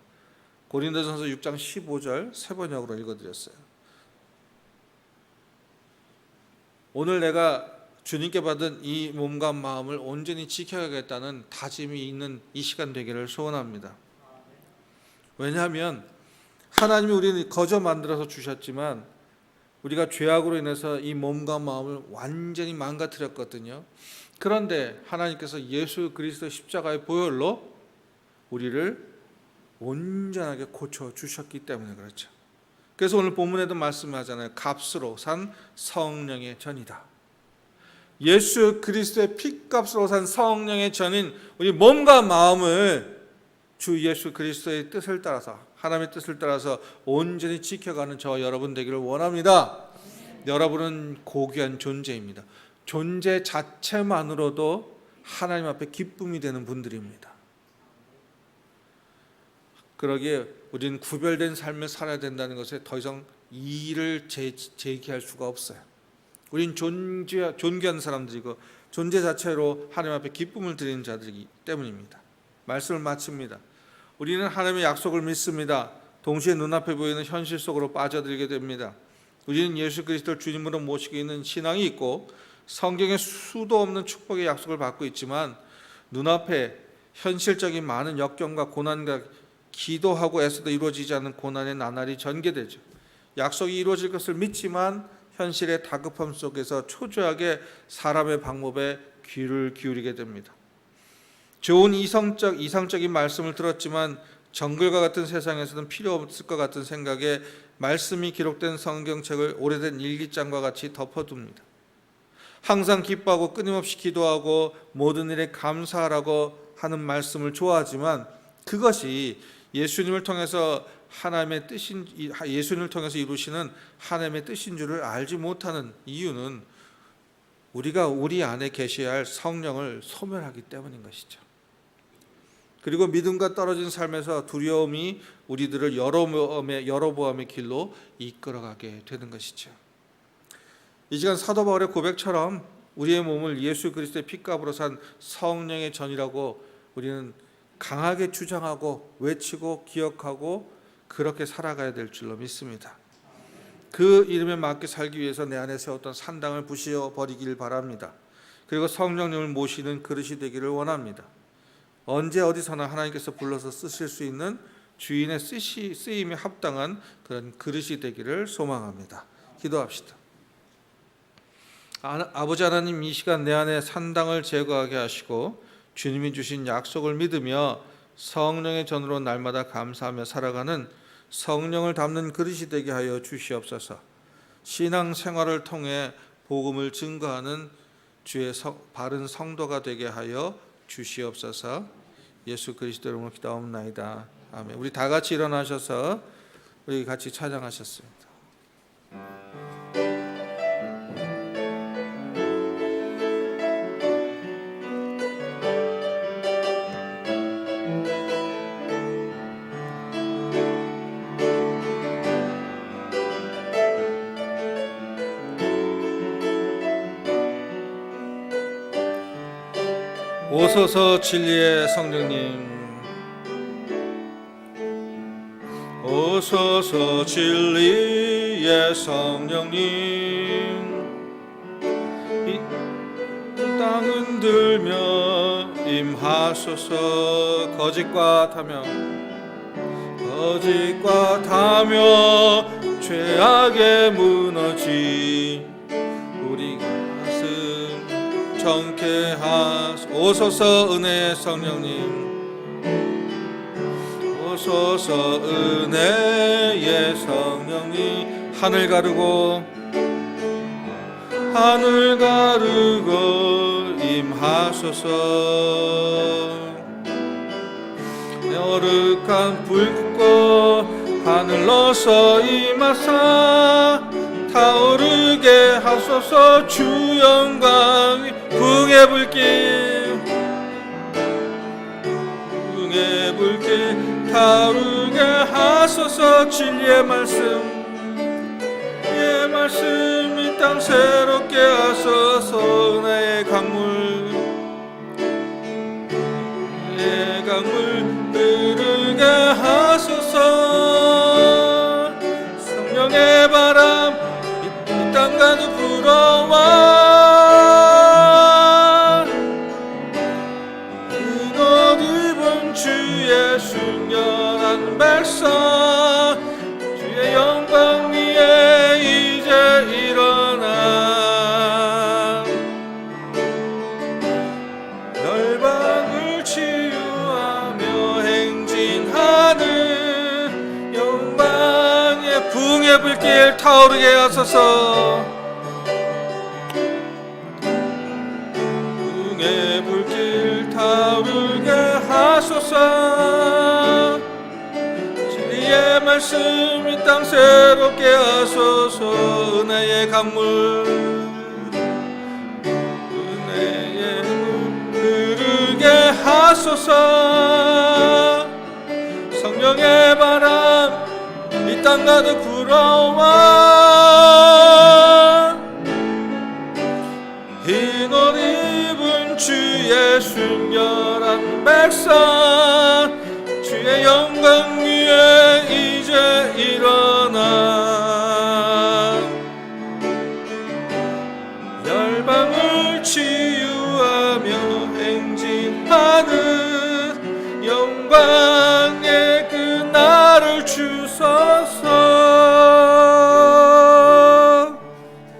고린도전서 6장 15절 세 번역으로 읽어드렸어요. 오늘 내가 주님께 받은 이 몸과 마음을 온전히 지켜야겠다는 다짐이 있는 이 시간 되기를 소원합니다. 왜냐하면 하나님이 우리를 거저 만들어서 주셨지만 우리가 죄악으로 인해서 이 몸과 마음을 완전히 망가뜨렸거든요. 그런데 하나님께서 예수 그리스도 십자가의 보혈로 우리를 온전하게 고쳐주셨기 때문에 그렇죠. 그래서 오늘 본문에도 말씀하잖아요. 값으로 산 성령의 전이다. 예수 그리스도의 피값으로 산 성령의 전인 우리 몸과 마음을 주 예수 그리스도의 뜻을 따라서 하나님의 뜻을 따라서 온전히 지켜가는 저와 여러분 되기를 원합니다. 여러분은 고귀한 존재입니다. 존재 자체만으로도 하나님 앞에 기쁨이 되는 분들입니다. 그러기에 우리는 구별된 삶을 살아야 된다는 것에 더 이상 이의를 제기할 수가 없어요. 우린 존귀한 사람들이고 존재 자체로 하나님 앞에 기쁨을 드리는 자들이기 때문입니다. 말씀을 마칩니다. 우리는 하나님의 약속을 믿습니다. 동시에 눈앞에 보이는 현실 속으로 빠져들게 됩니다. 우리는 예수 그리스도를 주님으로 모시고 있는 신앙이 있고 성경에 수도 없는 축복의 약속을 받고 있지만 눈앞에 현실적인 많은 역경과 고난과 기도하고 애써도 이루어지지 않는 고난의 나날이 전개되죠. 약속이 이루어질 것을 믿지만 현실의 다급함 속에서 초조하게 사람의 방법에 귀를 기울이게 됩니다. 좋은 이상적인 말씀을 들었지만 정글과 같은 세상에서는 필요 없을 것 같은 생각에 말씀이 기록된 성경책을 오래된 일기장과 같이 덮어둡니다. 항상 기뻐하고 끊임없이 기도하고 모든 일에 감사하라고 하는 말씀을 좋아하지만 그것이 예수님을 통해서 이루시는 하나님의 뜻인 줄을 알지 못하는 이유는 우리가 우리 안에 계셔야 할 성령을 소멸하기 때문인 것이죠. 그리고 믿음과 떨어진 삶에서 두려움이 우리들을 여로보암의 길로 이끌어가게 되는 것이죠. 이 시간 사도 바울의 고백처럼 우리의 몸을 예수 그리스도의 핏값으로 산 성령의 전이라고 우리는 강하게 주장하고 외치고 기억하고 그렇게 살아가야 될 줄로 믿습니다. 그 이름에 맞게 살기 위해서 내 안에 세웠던 산당을 부셔버리길 바랍니다. 그리고 성령님을 모시는 그릇이 되기를 원합니다. 언제 어디서나 하나님께서 불러서 쓰실 수 있는 주인의 쓰임에 합당한 그런 그릇이 되기를 소망합니다. 기도합시다. 아버지 하나님, 이 시간 내 안에 산당을 제거하게 하시고 주님이 주신 약속을 믿으며 성령의 전으로 날마다 감사하며 살아가는 성령을 담는 그릇이 되게 하여 주시옵소서. 신앙 생활을 통해 복음을 증거하는 주의 바른 성도가 되게 하여 주시옵소서. 예수 그리스도 이름으로 기도하옵나이다. 아멘. 우리 다 같이 일어나셔서 우리 같이 찬양하셨습니다. 오소서 진리의 성령님, 오소서 진리의 성령님, 이 땅 흔들며 임하소서. 거짓과 타며 죄악에 무너지 우리 가슴 정케 하소서. 오소서 은혜의 성령님, 오소서 은혜의 성령님, 하늘 가르고 임하소서. 어룩한 불꽃 하늘로서 임하사 타오르게 하소서. 주 영광 붕의 불길 타오르게 하소서. 진리의 말씀 이 땅 새롭게 하소서. 은혜의 강물 흐르게 하소서. 성령의 바람 이 땅 가득 불어와 흰옷 입은 주의 순결한 백성, 주의 영광 위에 이제 일어나 열방을 치유하며 행진하는 영광의 붕의 불길 타오르게 하소서. 붕의 불길 타오르게 하소서. 진리의 말씀 이 땅 새롭게 하소서. 은혜의 강물 흐르게 하소서. 성령 성령의 바람 이 땅 가득 불어와 흰 옷 입은 주의 순결한 백성 주의 영광 위에 이제 일어나 열방을 치유하며 행진하는 영광의 그 날을 주소서.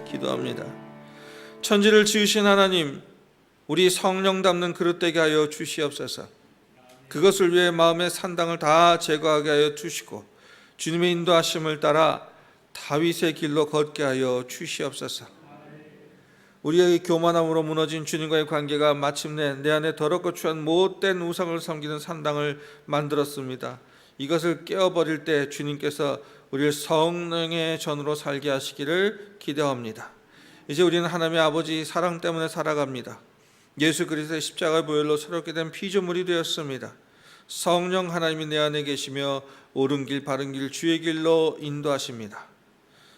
기도합니다. 천지를 지으신 하나님, 우리 성령 담는 그릇 되게 하여 주시옵소서. 그것을 위해 마음의 산당을 다 제거하게 하여 주시고 주님의 인도하심을 따라 다윗의 길로 걷게 하여 주시옵소서. 우리의 교만함으로 무너진 주님과의 관계가 마침내 내 안에 더럽고 추한 못된 우상을 섬기는 산당을 만들었습니다. 이것을 깨어버릴 때 주님께서 우리를 성령의 전으로 살게 하시기를 기대합니다. 이제 우리는 하나님의 아버지 사랑 때문에 살아갑니다. 예수 그리스도의 십자가 보혈로 새롭게 된 피조물이 되었습니다. 성령 하나님이 내 안에 계시며 옳은 길 바른 길 주의 길로 인도하십니다.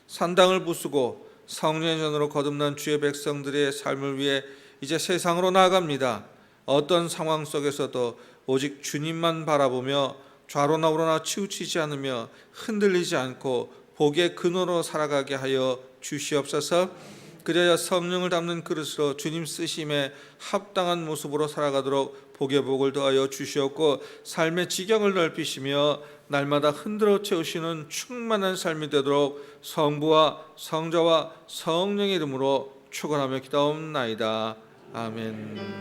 산당을 부수고 성령의 전으로 거듭난 주의 백성들의 삶을 위해 이제 세상으로 나아갑니다. 어떤 상황 속에서도 오직 주님만 바라보며 좌로나 우로나 치우치지 않으며 흔들리지 않고 복의 근원으로 살아가게 하여 주시옵소서. 그래야 성령을 담는 그릇으로 주님 쓰심에 합당한 모습으로 살아가도록 복의 복을 더하여 주시옵고 삶의 지경을 넓히시며 날마다 흔들어 채우시는 충만한 삶이 되도록 성부와 성자와 성령의 이름으로 축원하며 기도하옵나이다. 아멘.